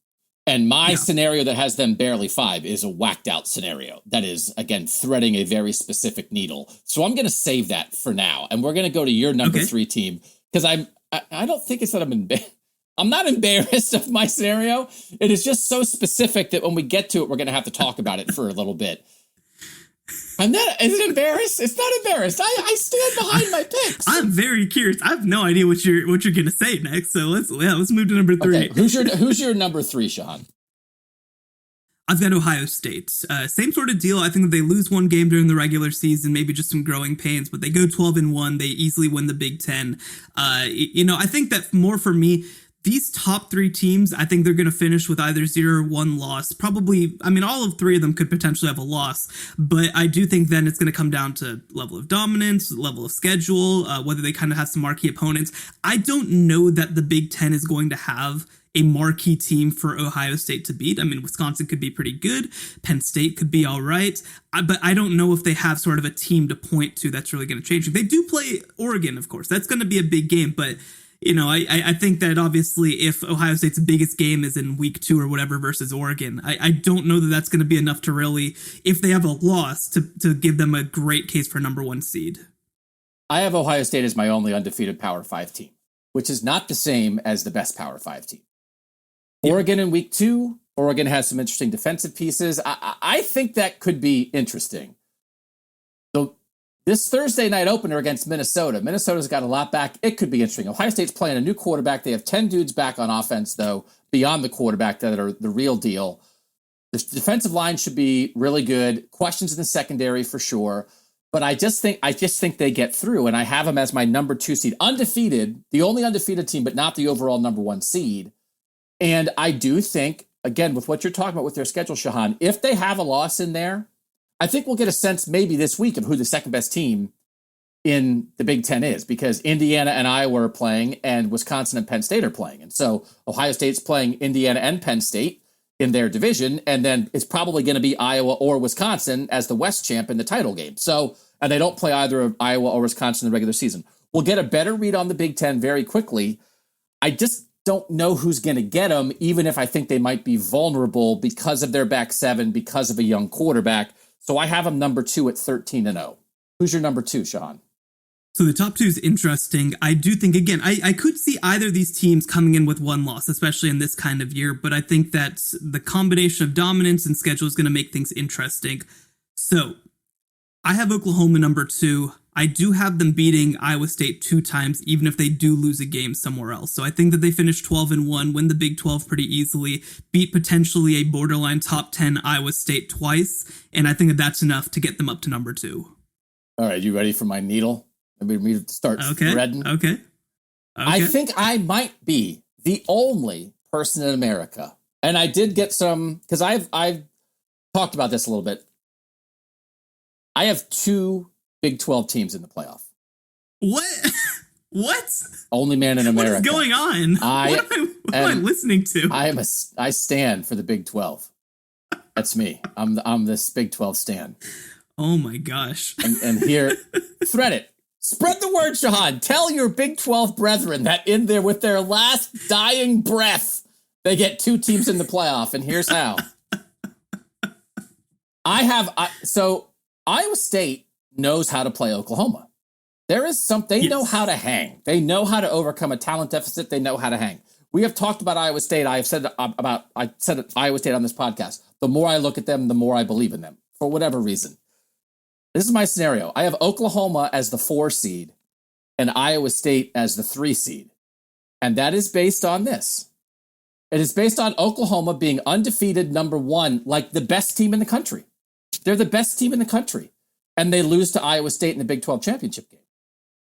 And my scenario that has them barely 5 is a whacked out scenario. That is, again, threading a very specific needle. So I'm going to save that for now. And we're going to go to your number 3 team. Because I don't think it's that I'm not embarrassed of my scenario. It is just so specific that when we get to it, we're going to have to talk about it for a little bit. Is it embarrassed? It's not embarrassed. I stand behind my picks. I'm very curious. I have no idea what you're going to say next. So let's move to number 3. Okay, who's your number 3, Shehan? I've got Ohio State. Same sort of deal. I think that they lose 1 game during the regular season, maybe just some growing pains, but they go 12-1. They easily win the Big Ten. I think that more for me, these top 3 teams, I think they're going to finish with either 0 or 1 loss. Probably, I mean, all of 3 of them could potentially have a loss, but I do think then it's going to come down to level of dominance, level of schedule, whether they kind of have some marquee opponents. I don't know that the Big Ten is going to have a marquee team for Ohio State to beat. I mean, Wisconsin could be pretty good. Penn State could be all right. But I don't know if they have sort of a team to point to that's really going to change. They do play Oregon, of course. That's going to be a big game. But, I think that obviously if Ohio State's biggest game is in week 2 or whatever versus Oregon, I don't know that that's going to be enough to really, if they have a loss, to give them a great case for number 1 seed. I have Ohio State as my only undefeated Power 5 team, which is not the same as the best Power 5 team. Yeah. Oregon in week 2, Oregon has some interesting defensive pieces. I think that could be interesting. So this Thursday night opener against Minnesota, Minnesota's got a lot back. It could be interesting. Ohio State's playing a new quarterback. They have 10 dudes back on offense, though, beyond the quarterback that are the real deal. The defensive line should be really good. Questions in the secondary for sure. But I just think they get through, and I have them as my number 2 seed. Undefeated, the only undefeated team, but not the overall number 1 seed. And I do think, again, with what you're talking about with their schedule, Shehan, if they have a loss in there, I think we'll get a sense maybe this week of who the second best team in the Big Ten is, because Indiana and Iowa are playing, and Wisconsin and Penn State are playing. And so Ohio State's playing Indiana and Penn State in their division, and then it's probably going to be Iowa or Wisconsin as the West champ in the title game. So, and they don't play either of Iowa or Wisconsin in the regular season. We'll get a better read on the Big Ten very quickly. I just don't know who's going to get them, even if I think they might be vulnerable because of their back 7, because of a young quarterback. So I have them number 2 at 13-0. Who's your number 2, Sean? So the top 2 is interesting. I do think, again, I could see either of these teams coming in with 1 loss, especially in this kind of year, but I think that the combination of dominance and schedule is going to make things interesting. So I have Oklahoma number 2. I do have them beating Iowa State 2 times, even if they do lose a game somewhere else. So I think that they finish 12-1, win the Big 12 pretty easily, beat potentially a borderline top 10 Iowa State twice, and I think that that's enough to get them up to number 2. All right, you ready for my needle? We start threading. Okay. I think I might be the only person in America, and I did get some, because I've talked about this a little bit. I have 2 Big 12 teams in the playoff. What? What? Only man in America. What is going on? What am I listening to? I stand for the Big 12. That's me. I'm this Big 12 stan. Oh my gosh. And here, thread it. Spread the word, Shehan. Tell your Big 12 brethren that in there with their last dying breath, they get 2 teams in the playoff, and here's how. So Iowa State knows how to play Oklahoma. There is they know how to hang. They know how to overcome a talent deficit. They know how to hang. We have talked about Iowa State. I said Iowa State on this podcast. The more I look at them, the more I believe in them, for whatever reason. This is my scenario. I have Oklahoma as the 4 seed and Iowa State as the 3 seed. And that is based on this. It is based on Oklahoma being undefeated number 1, like the best team in the country. They're the best team in the country. And they lose to Iowa State in the Big 12 championship game.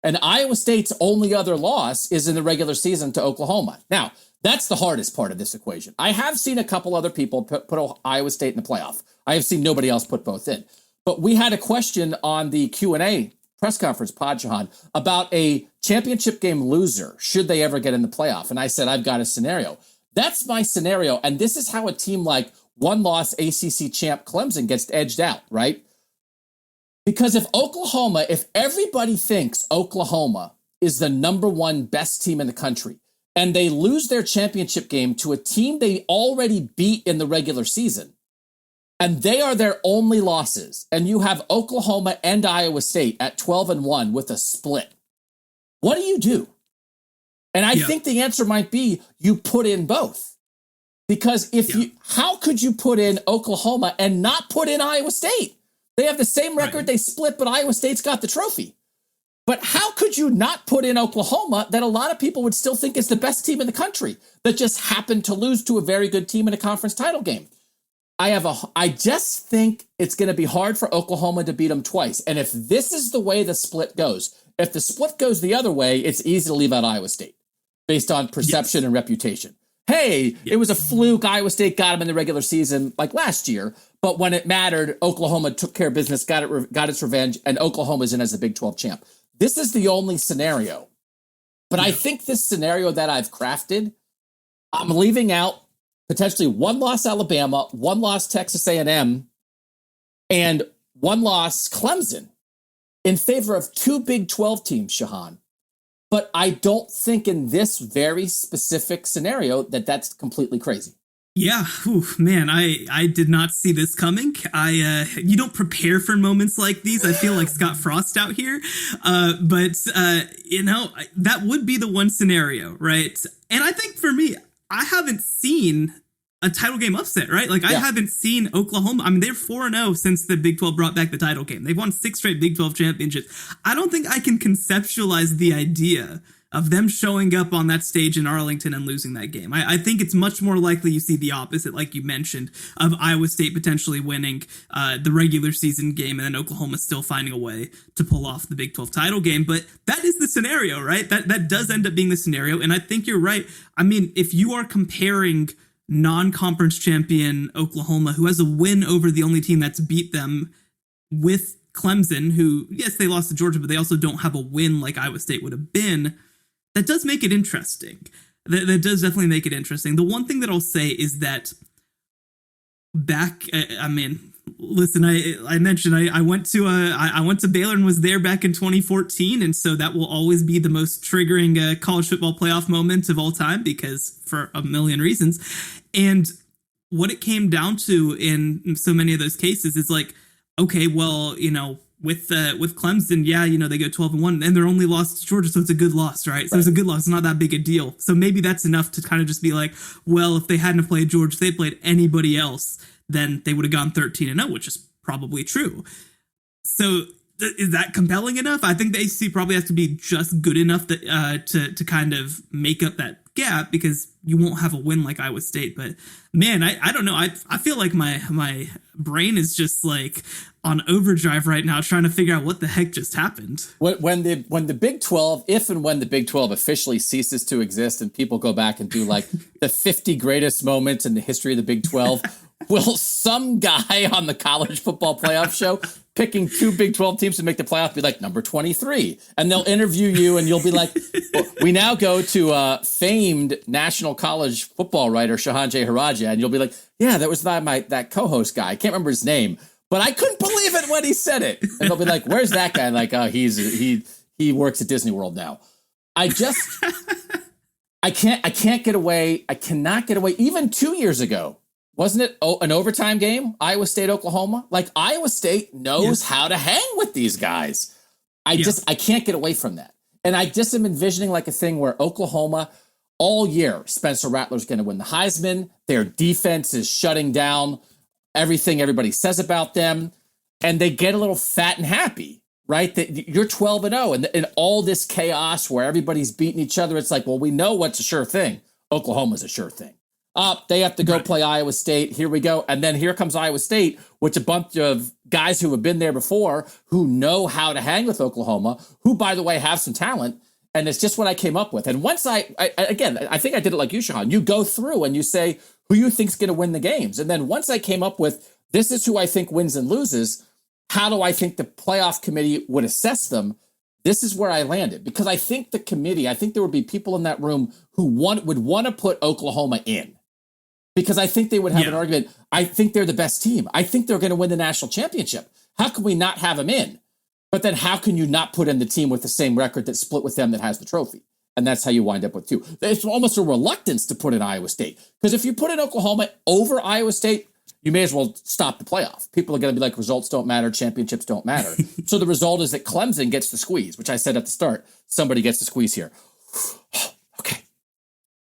And Iowa State's only other loss is in the regular season to Oklahoma. Now, that's the hardest part of this equation. I have seen a couple other people put Iowa State in the playoff. I have seen nobody else put both in. But we had a question on the Q&A press conference pod, Shehan, about a championship game loser, should they ever get in the playoff. And I said, I've got a scenario. That's my scenario. And this is how a team like 1-loss ACC champ Clemson gets edged out, right? Because if everybody thinks Oklahoma is the number 1 best team in the country, and they lose their championship game to a team they already beat in the regular season, and they are their only losses, and you have Oklahoma and Iowa State at 12-1 with a split, what do you do? And I think the answer might be you put in both. Because how could you put in Oklahoma and not put in Iowa State? They have the same record, They split, but Iowa State's got the trophy. But how could you not put in Oklahoma that a lot of people would still think is the best team in the country that just happened to lose to a very good team in a conference title game? I just think it's going to be hard for Oklahoma to beat them twice. And if this is the way the split goes, if the split goes the other way, it's easy to leave out Iowa State based on perception and reputation. Hey, it was a fluke. Iowa State got them in the regular season like last year. But when it mattered, Oklahoma took care of business, got its revenge, and Oklahoma's in as the Big 12 champ. This is the only scenario. But I think this scenario that I've crafted, I'm leaving out potentially one loss Alabama, one loss Texas A&M, and one loss Clemson in favor of two Big 12 teams, Shehan. But I don't think in this very specific scenario that's completely crazy. Yeah, man, I did not see this coming. You don't prepare for moments like these. I feel like Scott Frost out here. But that would be the one scenario, right? And I think for me, I haven't seen a title game upset, right? Like, I haven't seen Oklahoma. I mean, they're 4-0 since the Big 12 brought back the title game. They've won 6 straight Big 12 championships. I don't think I can conceptualize the idea of them showing up on that stage in Arlington and losing that game. I think it's much more likely you see the opposite, like you mentioned, of Iowa State potentially winning the regular season game and then Oklahoma still finding a way to pull off the Big 12 title game. But that is the scenario, right? That does end up being the scenario. And I think you're right. I mean, if you are comparing non-conference champion Oklahoma, who has a win over the only team that's beat them, with Clemson, who, yes, they lost to Georgia, but they also don't have a win like Iowa State would have been, that does make it interesting. That does definitely make it interesting. The one thing that I'll say is that listen, I mentioned I went to Baylor and was there back in 2014, and so that will always be the most triggering college football playoff moment of all time, because for a million reasons. And what it came down to in so many of those cases is like, okay, well, with Clemson, they go 12-1 and they're only lost to Georgia, so it's a good loss, right? So it's a good loss, it's not that big a deal. So maybe that's enough to kind of just be like, well, if they hadn't have played Georgia, if they played anybody else, then they would have gone 13-0, which is probably true. So is that compelling enough? I think the ACC probably has to be just good enough that, to kind of make up that gap, because you won't have a win like Iowa State. But man, I don't know. I feel like my brain is just like on overdrive right now, trying to figure out what the heck just happened. When the Big 12, if and when the Big 12 officially ceases to exist and people go back and do like the 50 greatest moments in the history of the Big 12, will some guy on the college football playoff show picking two Big 12 teams to make the playoff be like number 23? And they'll interview you and you'll be like, well, we now go to famed national college football writer Shehan Jeyarajah, and you'll be like, yeah, that was that co-host guy. I can't remember his name, but I couldn't believe it when he said it. And they'll be like, where's that guy? Like, oh, he works at Disney World now. I can't get away. I cannot get away. Even 2 years ago, wasn't it an overtime game? Iowa State, Oklahoma? Like, Iowa State knows how to hang with these guys. I can't get away from that. And I just am envisioning like a thing where Oklahoma, all year, Spencer Rattler's going to win the Heisman. Their defense is shutting down everything everybody says about them. And they get a little fat and happy, right? That you're 12-0 and all this chaos where everybody's beating each other. It's like, well, we know what's a sure thing. Oklahoma's a sure thing. They have to go play Iowa State. Here we go. And then here comes Iowa State, which a bunch of guys who have been there before, who know how to hang with Oklahoma, who, by the way, have some talent. And it's just what I came up with. And once I think I did it like you, Shehan. You go through and you say who you think's going to win the games. And then once I came up with, this is who I think wins and loses, how do I think the playoff committee would assess them? This is where I landed. Because I think the committee, I think there would be people in that room who would want to put Oklahoma in. Because I think they would have an argument. I think they're the best team. I think they're going to win the national championship. How can we not have them in? But then how can you not put in the team with the same record that split with them that has the trophy? And that's how you wind up with two. It's almost a reluctance to put in Iowa State. Because if you put in Oklahoma over Iowa State, you may as well stop the playoff. People are going to be like, results don't matter, championships don't matter. So the result is that Clemson gets the squeeze, which I said at the start. Somebody gets the squeeze here. Okay.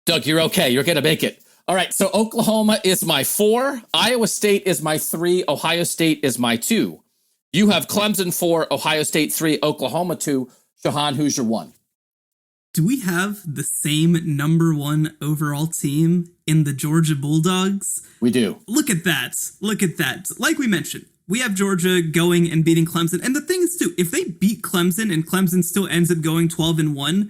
Doug, you're okay. You're going to make it. All right, so Oklahoma is my 4, Iowa State is my 3, Ohio State is my 2. You have Clemson 4, Ohio State 3, Oklahoma 2. Shehan, who's your 1? Do we have the same number 1 overall team in the Georgia Bulldogs? We do. Look at that. Look at that. Like we mentioned, we have Georgia going and beating Clemson. And the thing is, too, if they beat Clemson and Clemson still ends up going 12-1,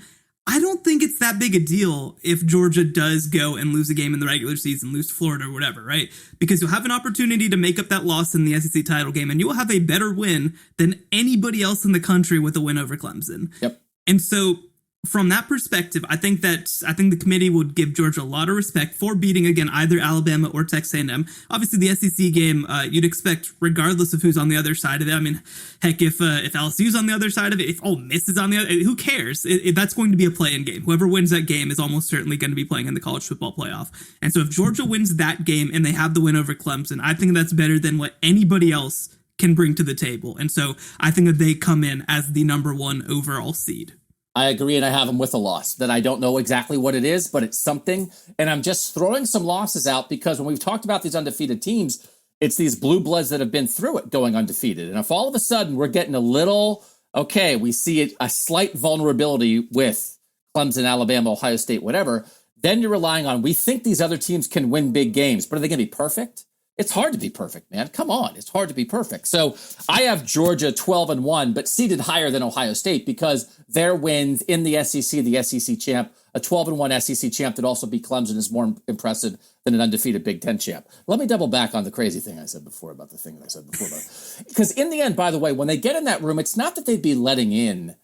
I don't think it's that big a deal if Georgia does go and lose a game in the regular season, lose to Florida or whatever, right? Because you'll have an opportunity to make up that loss in the SEC title game, and you will have a better win than anybody else in the country with a win over Clemson. Yep. And so From that perspective, I think the committee would give Georgia a lot of respect for beating, again, either Alabama or Texas A&M. Obviously, the SEC game, you'd expect, regardless of who's on the other side of it. I mean, heck, if LSU's on the other side of it, if Ole Miss is on the other, who cares? That's going to be a play-in game. Whoever wins that game is almost certainly going to be playing in the college football playoff. And so if Georgia wins that game and they have the win over Clemson, I think that's better than what anybody else can bring to the table. And so I think that they come in as the number 1 overall seed. I agree, and I have them with a loss that I don't know exactly what it is, but it's something. And I'm just throwing some losses out because when we've talked about these undefeated teams, it's these blue bloods that have been through it going undefeated. And if all of a sudden we're getting a little, we see a slight vulnerability with Clemson, Alabama, Ohio State, whatever, then you're relying on, we think these other teams can win big games, but are they going to be perfect? It's hard to be perfect, man. Come on. It's hard to be perfect. So I have Georgia 12-1, but seeded higher than Ohio State because their wins in the SEC champ, a 12-1 SEC champ that also beat Clemson is more impressive than an undefeated Big Ten champ. Let me double back on the crazy thing I said before about the thing that I said before. Because in the end, by the way, when they get in that room, it's not that they'd be letting in.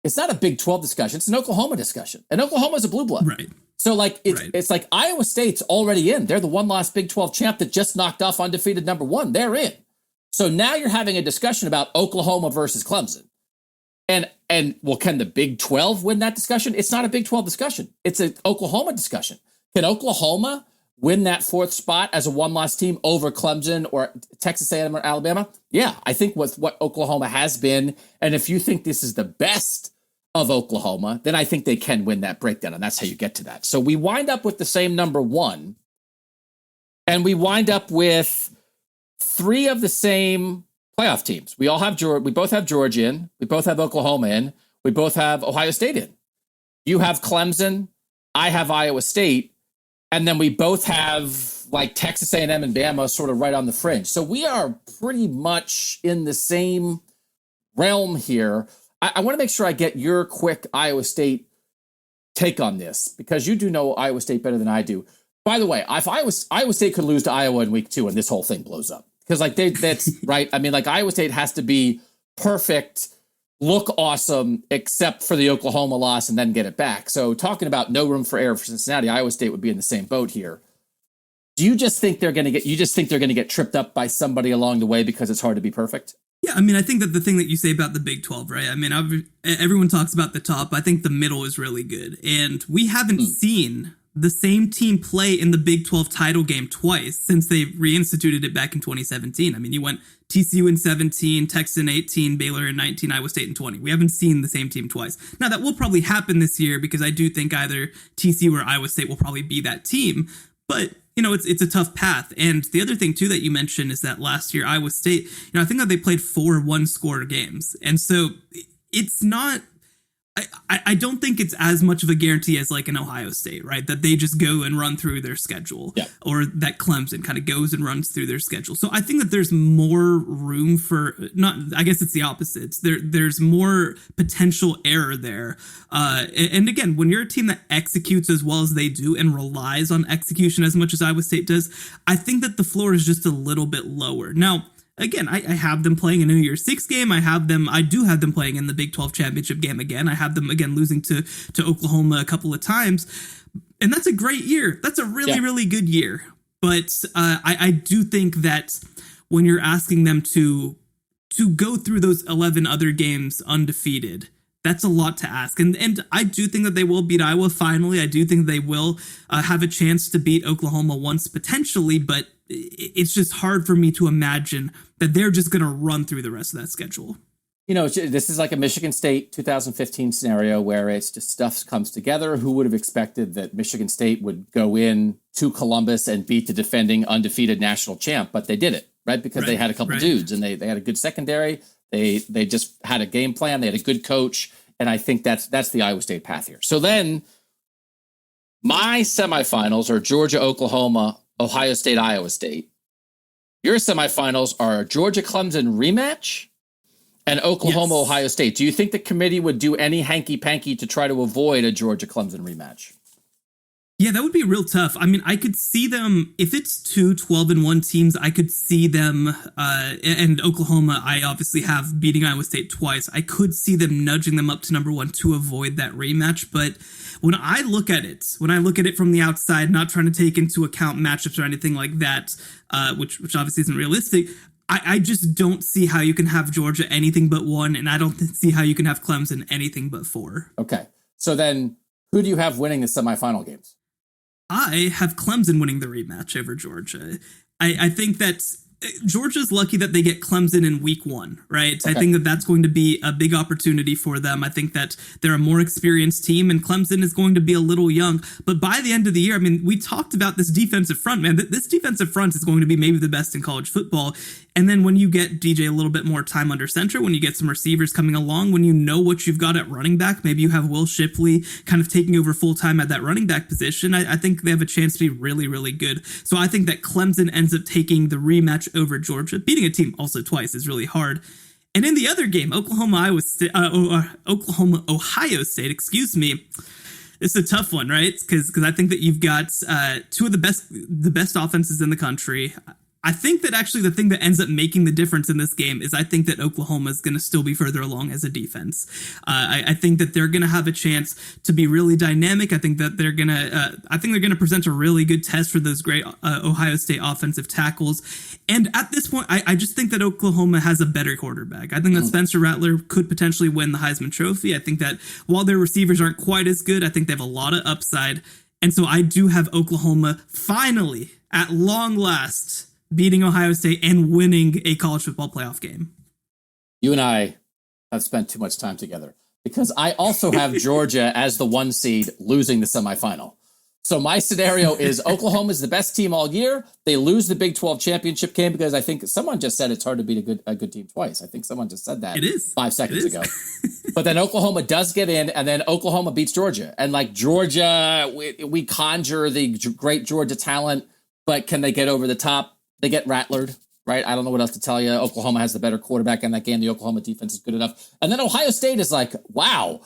It's not a Big 12 discussion. It's an Oklahoma discussion. And Oklahoma's a blue blood. Right. So, it's like Iowa State's already in. They're the one-loss Big 12 champ that just knocked off undefeated number 1. They're in. So now you're having a discussion about Oklahoma versus Clemson. And can the Big 12 win that discussion? It's not a Big 12 discussion. It's an Oklahoma discussion. Can Oklahoma win that 4th spot as a one-loss team over Clemson or Texas A&M or Alabama? Yeah, I think with what Oklahoma has been, and if you think this is the best of Oklahoma, then I think they can win that breakdown, and that's how you get to that. So we wind up with the same number 1, and we wind up with 3 of the same playoff teams. We both have Georgia in, we both have Oklahoma in, we both have Ohio State in. You have Clemson, I have Iowa State, and then we both have like Texas A&M and Bama sort of right on the fringe. So we are pretty much in the same realm here. I want to make sure I get your quick Iowa State take on this because you do know Iowa State better than I do. By the way, if Iowa State could lose to Iowa in week 2 and this whole thing blows up because that's right. I mean, like Iowa State has to be perfect, look awesome, except for the Oklahoma loss and then get it back. So talking about no room for error for Cincinnati, Iowa State would be in the same boat here. Do you just think they're going to get tripped up by somebody along the way because it's hard to be perfect? Yeah, I mean, I think that the thing that you say about the Big 12, right? I mean, everyone talks about the top. I think the middle is really good. And we haven't seen the same team play in the Big 12 title game twice since they reinstituted it back in 2017. I mean, you went TCU in 17, Texas in 18, Baylor in 19, Iowa State in 20. We haven't seen the same team twice. Now, that will probably happen this year because I do think either TCU or Iowa State will probably be that team. But it's a tough path. And the other thing, too, that you mentioned is that last year, Iowa State, I think that they played 4 one-score games. And so it's not, I don't think it's as much of a guarantee as like an Ohio State, right? That they just go and run through their schedule or that Clemson kind of goes and runs through their schedule. So I think that there's more room for I guess it's the opposites. There's more potential error there. And again, when you're a team that executes as well as they do and relies on execution as much as Iowa State does, I think that the floor is just a little bit lower. Now, again, I have them playing in a New Year's Six game. I do have them playing in the Big 12 championship game again. I have them, again, losing to Oklahoma a couple of times. And that's a great year. That's a really, really good year. But I do think that when you're asking them to go through those 11 other games undefeated, that's a lot to ask. And I do think that they will beat Iowa finally. I do think they will have a chance to beat Oklahoma once potentially, but it's just hard for me to imagine that they're just going to run through the rest of that schedule. This is like a Michigan State 2015 scenario where it's just stuff comes together. Who would have expected that Michigan State would go in to Columbus and beat the defending undefeated national champ? But they did it, right? Because they had a couple dudes and they had a good secondary. They just had a game plan. They had a good coach. And I think that's the Iowa State path here. So then my semifinals are Georgia, Oklahoma, Ohio State, Iowa State. Your semifinals are Georgia, Clemson rematch and Oklahoma, Ohio State. Do you think the committee would do any hanky-panky to try to avoid a Georgia, Clemson rematch? Yeah, that would be real tough. I mean, I could see them, if it's two 12-1 teams, I could see them, and Oklahoma, I obviously have beating Iowa State twice. I could see them nudging them up to number one to avoid that rematch. But when I look at it from the outside, not trying to take into account matchups or anything like that, which obviously isn't realistic, I just don't see how you can have Georgia anything but one, and I don't see how you can have Clemson anything but four. Okay, so then who do you have winning the semifinal games? I have Clemson winning the rematch over Georgia. I think that Georgia's lucky that they get Clemson in week one, right? Okay. I think that that's going to be a big opportunity for them. I think that they're a more experienced team and Clemson is going to be a little young. But by the end of the year, I mean, we talked about this defensive front, man. This defensive front is going to be maybe the best in college football. And then when you get DJ a little bit more time under center, when you get some receivers coming along, when you know what you've got at running back, maybe you have Will Shipley kind of taking over full time at that running back position, I think they have a chance to be really, really good. So I think that Clemson ends up taking the rematch over Georgia. Beating a team also twice is really hard. And in the other game, Ohio State, excuse me, it's a tough one, right? Because I think that you've got two of the best offenses in the country. I think that actually the thing that ends up making the difference in this game is I think that Oklahoma is going to still be further along as a defense. I think that they're going to have a chance to be really dynamic. I think that they're going to present a really good test for those great Ohio State offensive tackles. And at this point, I just think that Oklahoma has a better quarterback. I think that Spencer Rattler could potentially win the Heisman Trophy. I think that while their receivers aren't quite as good, I think they have a lot of upside. And so I do have Oklahoma finally, at long last, beating Ohio State and winning a college football playoff game. You and I have spent too much time together because I also have Georgia as the 1 seed losing the semifinal. So my scenario is Oklahoma is the best team all year. They lose the Big 12 championship game because I think someone just said it's hard to beat a good team twice. I think someone just said that. It is 5 seconds ago. But then Oklahoma does get in, and then Oklahoma beats Georgia. And like Georgia, we conjure the great Georgia talent, but can they get over the top? They get rattlered, right? I don't know what else to tell you. Oklahoma has the better quarterback in that game. The Oklahoma defense is good enough. And then Ohio State is like, wow,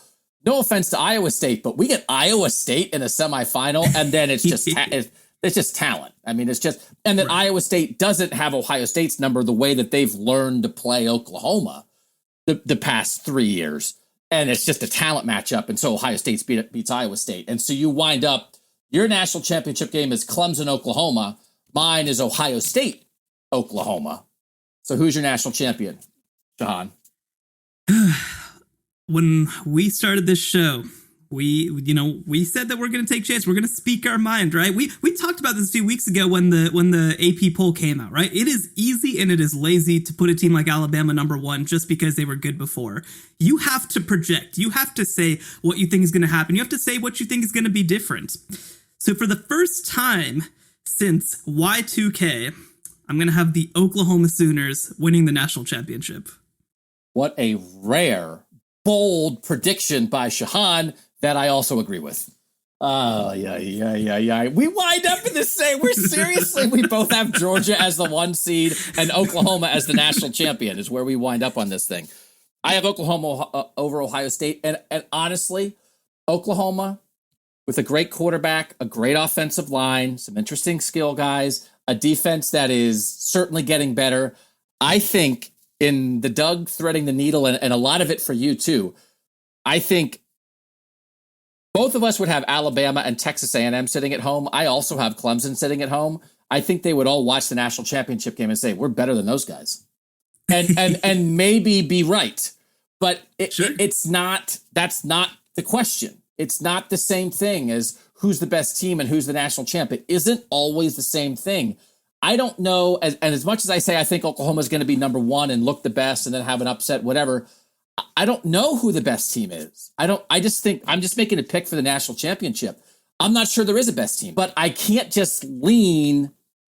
no offense to Iowa State, but we get Iowa State in a semifinal, and then it's just it's just talent. I mean, it's just, and then right. Iowa State doesn't have Ohio State's number the way that they've learned to play Oklahoma the past 3 years. And it's just a talent matchup. And so Ohio State beats Iowa State. And so you wind up, your national championship game is Clemson, Oklahoma. Mine is Ohio State, Oklahoma. So who's your national champion, Shehan? When we started this show, we said that we're going to take chances. We're going to speak our mind, right? We talked about this a few weeks ago when the AP poll came out, right? It is easy and it is lazy to put a team like Alabama number one just because they were good before. You have to project. You have to say what you think is going to happen. You have to say what you think is going to be different. So for the first time since Y2K, I'm going to have the Oklahoma Sooners winning the national championship. What a rare, bold prediction by Shehan that I also agree with. Oh, yeah. We wind up in the same. We both have Georgia as the 1 seed and Oklahoma as the national champion is where we wind up on this thing. I have Oklahoma over Ohio State. And honestly, Oklahoma, with a great quarterback, a great offensive line, some interesting skill guys, a defense that is certainly getting better. I think in the Doug threading the needle, and a lot of it for you too, I think both of us would have Alabama and Texas A&M sitting at home. I also have Clemson sitting at home. I think they would all watch the national championship game and say, we're better than those guys. And maybe be right. But that's not the question. It's not the same thing as who's the best team and who's the national champ. It isn't always the same thing. I don't know. And as much as I say I think Oklahoma is going to be number one and look the best and then have an upset, whatever, I don't know who the best team is. I just think I'm just making a pick for the national championship. I'm not sure there is a best team, but I can't just lean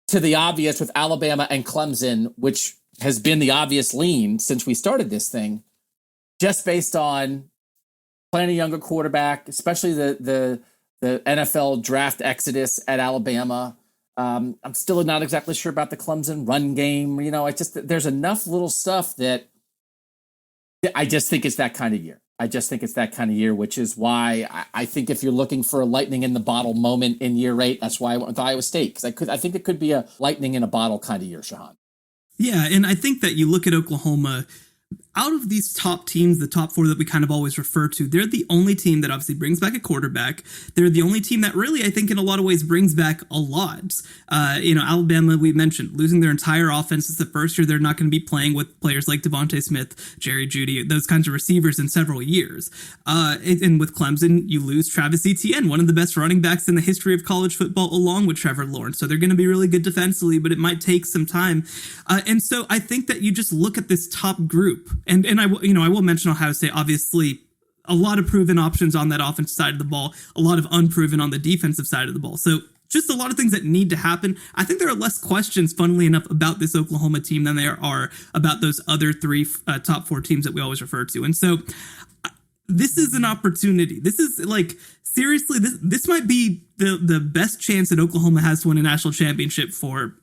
to the obvious with Alabama and Clemson, which has been the obvious lean since we started this thing, just based on playing a younger quarterback, especially the NFL draft exodus at Alabama. I'm still not exactly sure about the Clemson run game. There's enough little stuff that I just think it's that kind of year. Which is why I think if you're looking for a lightning in the bottle moment in year 8, that's why I went with Iowa State, because I think it could be a lightning in a bottle kind of year, Shehan. Yeah, and I think that you look at Oklahoma, out of these top teams, the top 4 that we kind of always refer to, they're the only team that obviously brings back a quarterback. They're the only team that really, I think, in a lot of ways brings back a lot. Alabama, we mentioned, losing their entire offense. It's the first year they're not going to be playing with players like Devontae Smith, Jerry Jeudy, those kinds of receivers in several years. And with Clemson, you lose Travis Etienne, one of the best running backs in the history of college football, along with Trevor Lawrence. So they're going to be really good defensively, but it might take some time. And so I think that you just look at this top group. And I will mention Ohio State, obviously, a lot of proven options on that offensive side of the ball, a lot of unproven on the defensive side of the ball. So just a lot of things that need to happen. I think there are less questions, funnily enough, about this Oklahoma team than there are about those other 3 top 4 teams that we always refer to. And so this is an opportunity. This is like, seriously, this might be the best chance that Oklahoma has to win a national championship for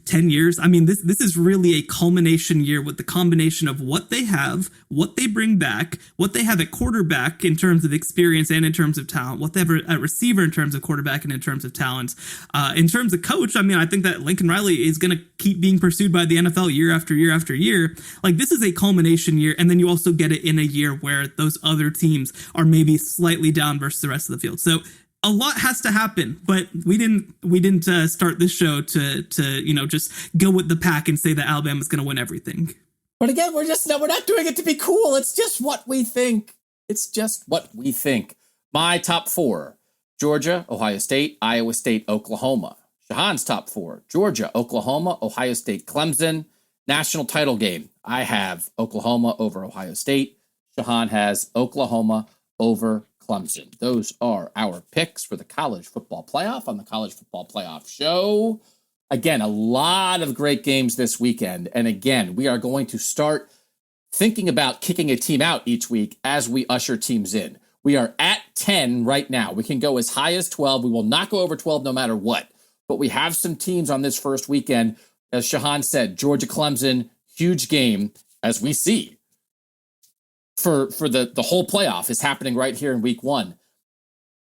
10 years. I mean, this is really a culmination year with the combination of what they have, what they bring back, what they have at quarterback in terms of experience and in terms of talent, what they have at receiver in terms of quarterback and in terms of talent. In terms of coach, I mean, I think that Lincoln Riley is going to keep being pursued by the NFL year after year after year. Like, this is a culmination year, and then you also get it in a year where those other teams are maybe slightly down versus the rest of the field. So a lot has to happen, but we didn't start this show to just go with the pack and say that Alabama's going to win everything. But again, we're not doing it to be cool. It's just what we think. My top 4: Georgia, Ohio State, Iowa State, Oklahoma. Shehan's top 4: Georgia, Oklahoma, Ohio State, Clemson. National title game, I have Oklahoma over Ohio State. Shehan has Oklahoma over Clemson. Those are our picks for the college football playoff on the College Football Playoff Show. Again, a lot of great games this weekend. And again, we are going to start thinking about kicking a team out each week as we usher teams in. We are at 10 right now. We can go as high as 12. We will not go over 12 no matter what. But we have some teams on this first weekend. As Shehan said, Georgia, Clemson, huge game, as we see. For the whole playoff is happening right here in week 1.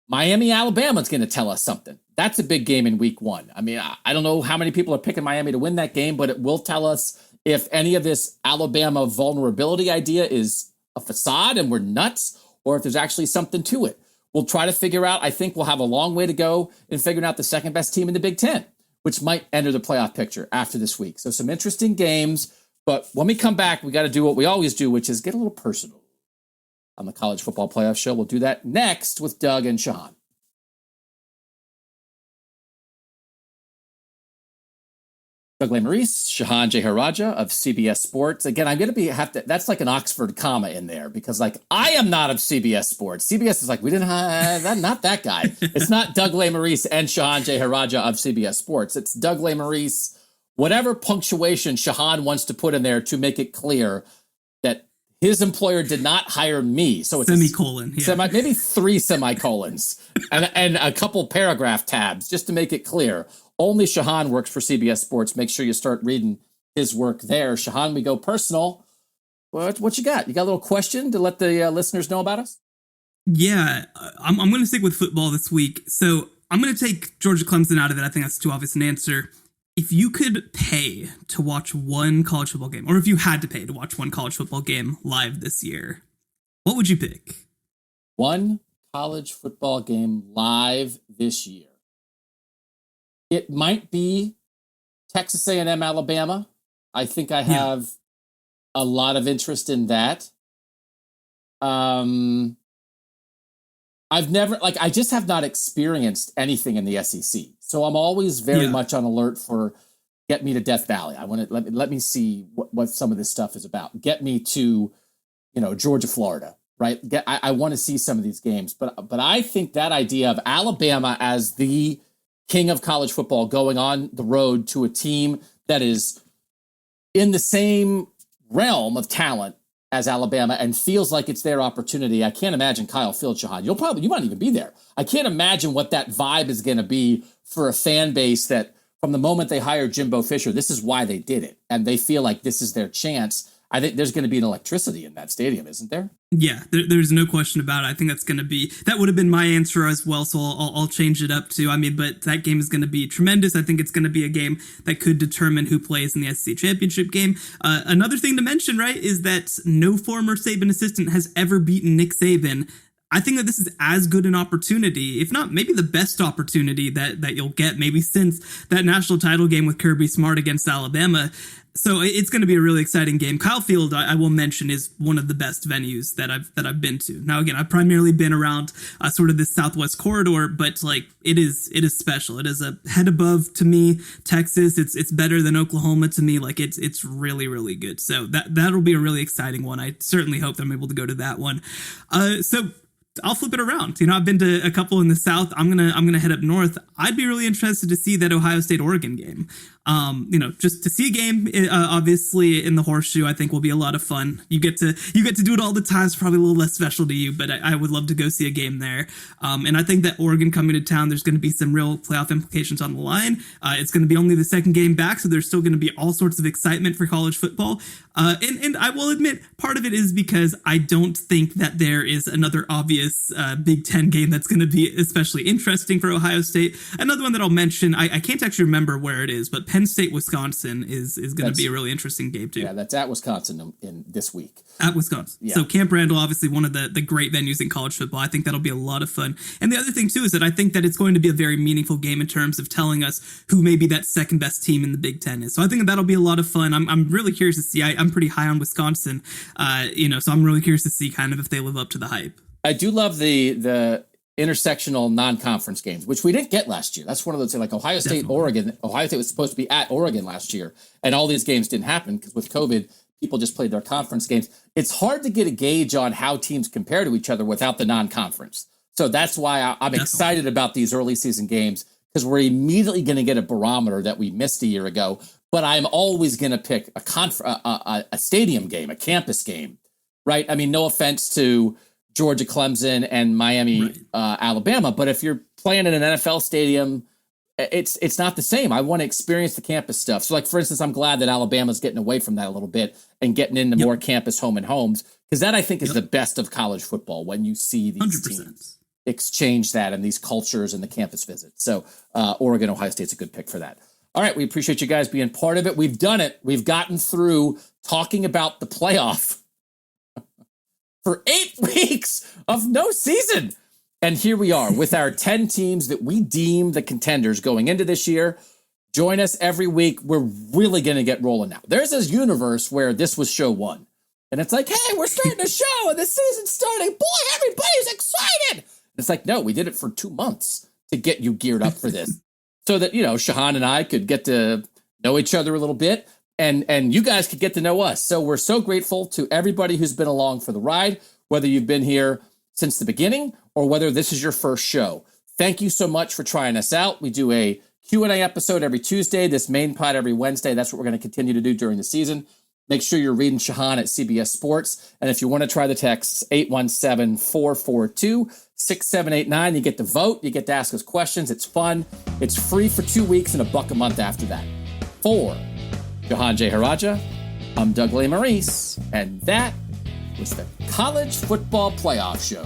Miami, Alabama is going to tell us something. That's a big game in week 1. I mean, I don't know how many people are picking Miami to win that game, but it will tell us if any of this Alabama vulnerability idea is a facade and we're nuts, or if there's actually something to it. We'll try to figure out. I think we'll have a long way to go in figuring out the second best team in the Big Ten, which might enter the playoff picture after this week. So some interesting games. But when we come back, we got to do what we always do, which is get a little personal on the College Football Playoff Show. We'll do that next with Doug and Shehan. Doug Lesmerises, Shehan Jeyarajah of CBS Sports. Again, I'm going to that's like an Oxford comma in there, because I am not of CBS Sports. CBS is like, we didn't have not that guy. It's not Doug Lesmerises and Shehan Jeyarajah of CBS Sports. It's Doug Lesmerises, whatever punctuation Shehan wants to put in there to make it clear that his employer did not hire me. So it's semicolon, maybe 3 semicolons and a couple paragraph tabs just to make it clear. Only Shehan works for CBS Sports. Make sure you start reading his work there. Shehan, we go personal. What you got? You got a little question to let the listeners know about us? Yeah, I'm going to stick with football this week. So I'm going to take Georgia Clemson out of it. I think that's too obvious an answer. If you could pay to watch one college football game, or if you had to pay to watch one college football game live this year, what would you pick? One college football game live this year. It might be Texas A&M, Alabama. I think I have a lot of interest in that. I've never, I just have not experienced anything in the SEC. So I'm always very much on alert for get me to Death Valley. I want to let me see what some of this stuff is about. Get me to, Georgia, Florida, right? I want to see some of these games, but I think that idea of Alabama as the king of college football going on the road to a team that is in the same realm of talent as Alabama and feels like it's their opportunity. I can't imagine Kyle Field, Shehan. You might even be there. I can't imagine what that vibe is going to be for a fan base that from the moment they hired Jimbo Fisher, this is why they did it. And they feel like this is their chance. I think there's going to be an electricity in that stadium, isn't there? Yeah, there's no question about it. I think that would have been my answer as well, so I'll change it up too. I mean, but that game is going to be tremendous. I think it's going to be a game that could determine who plays in the SEC championship game. Another thing to mention, right, is that no former Saban assistant has ever beaten Nick Saban. I think that this is as good an opportunity, if not maybe the best opportunity that you'll get, maybe since that national title game with Kirby Smart against Alabama. So it's going to be a really exciting game. Kyle Field, I will mention, is one of the best venues that I've been to. Now, again, I've primarily been around sort of this Southwest corridor, but like it is special. It is a head above to me. Texas, it's better than Oklahoma to me. Like it's really, really good. So that'll be a really exciting one. I certainly hope that I'm able to go to that one. So I'll flip it around. I've been to a couple in the South. I'm gonna head up north. I'd be really interested to see that Ohio State-Oregon game. Just to see a game, obviously in the Horseshoe, I think will be a lot of fun. You get to do it all the time. It's probably a little less special to you, but I would love to go see a game there. And I think that Oregon coming to town, there's going to be some real playoff implications on the line. It's going to be only the second game back, so there's still going to be all sorts of excitement for college football. And I will admit, part of it is because I don't think that there is another obvious Big Ten game that's going to be especially interesting for Ohio State. Another one that I'll mention, I can't actually remember where it is, but Penn State, Wisconsin is going to be a really interesting game too. Yeah, that's at Wisconsin in this week. At Wisconsin. Yeah. So Camp Randall, obviously one of the great venues in college football. I think that'll be a lot of fun. And the other thing too is that I think that it's going to be a very meaningful game in terms of telling us who maybe that second best team in the Big Ten is. So I think that'll be a lot of fun. I'm really curious to see. I'm pretty high on Wisconsin, so I'm really curious to see kind of if they live up to the hype. I do love the intersectional non-conference games, which we didn't get last year. That's one of those, like Ohio State, Definitely. Oregon. Ohio State was supposed to be at Oregon last year, and all these games didn't happen because with COVID, people just played their conference games. It's hard to get a gauge on how teams compare to each other without the non-conference. So that's why I'm excited about these early season games, because we're immediately going to get a barometer that we missed a year ago. But I'm always going to pick a stadium game, a campus game, right? I mean, no offense to Georgia, Clemson, and Miami, Alabama. But if you're playing in an NFL stadium, it's not the same. I want to experience the campus stuff. So, like, for instance, I'm glad that Alabama's getting away from that a little bit and getting into more campus home and homes, because that, I think, is the best of college football, when you see these 100%. Teams exchange that and these cultures and the campus visits. So Oregon, Ohio State's a good pick for that. All right, we appreciate you guys being part of it. We've done it. We've gotten through talking about the playoff for 8 weeks of no season. And here we are with our 10 teams that we deem the contenders going into this year. Join us every week. We're really going to get rolling now. There's this universe where this was show 1. And it's like, hey, we're starting a show and the season's starting. Boy, everybody's excited. It's like, no, we did it for 2 months to get you geared up for this. So that, Shehan and I could get to know each other a little bit. And you guys could get to know us. So we're so grateful to everybody who's been along for the ride, whether you've been here since the beginning or whether this is your first show. Thank you so much for trying us out. We do a Q&A episode every Tuesday, this main pod every Wednesday. That's what we're going to continue to do during the season. Make sure you're reading Shehan at CBS Sports. And if you want to try the texts, 817-442-6789. You get to vote. You get to ask us questions. It's fun. It's free for 2 weeks and $1 a month after that. For Shehan Jeyarajah, I'm Doug Lesmerises, and that was the College Football Playoff Show.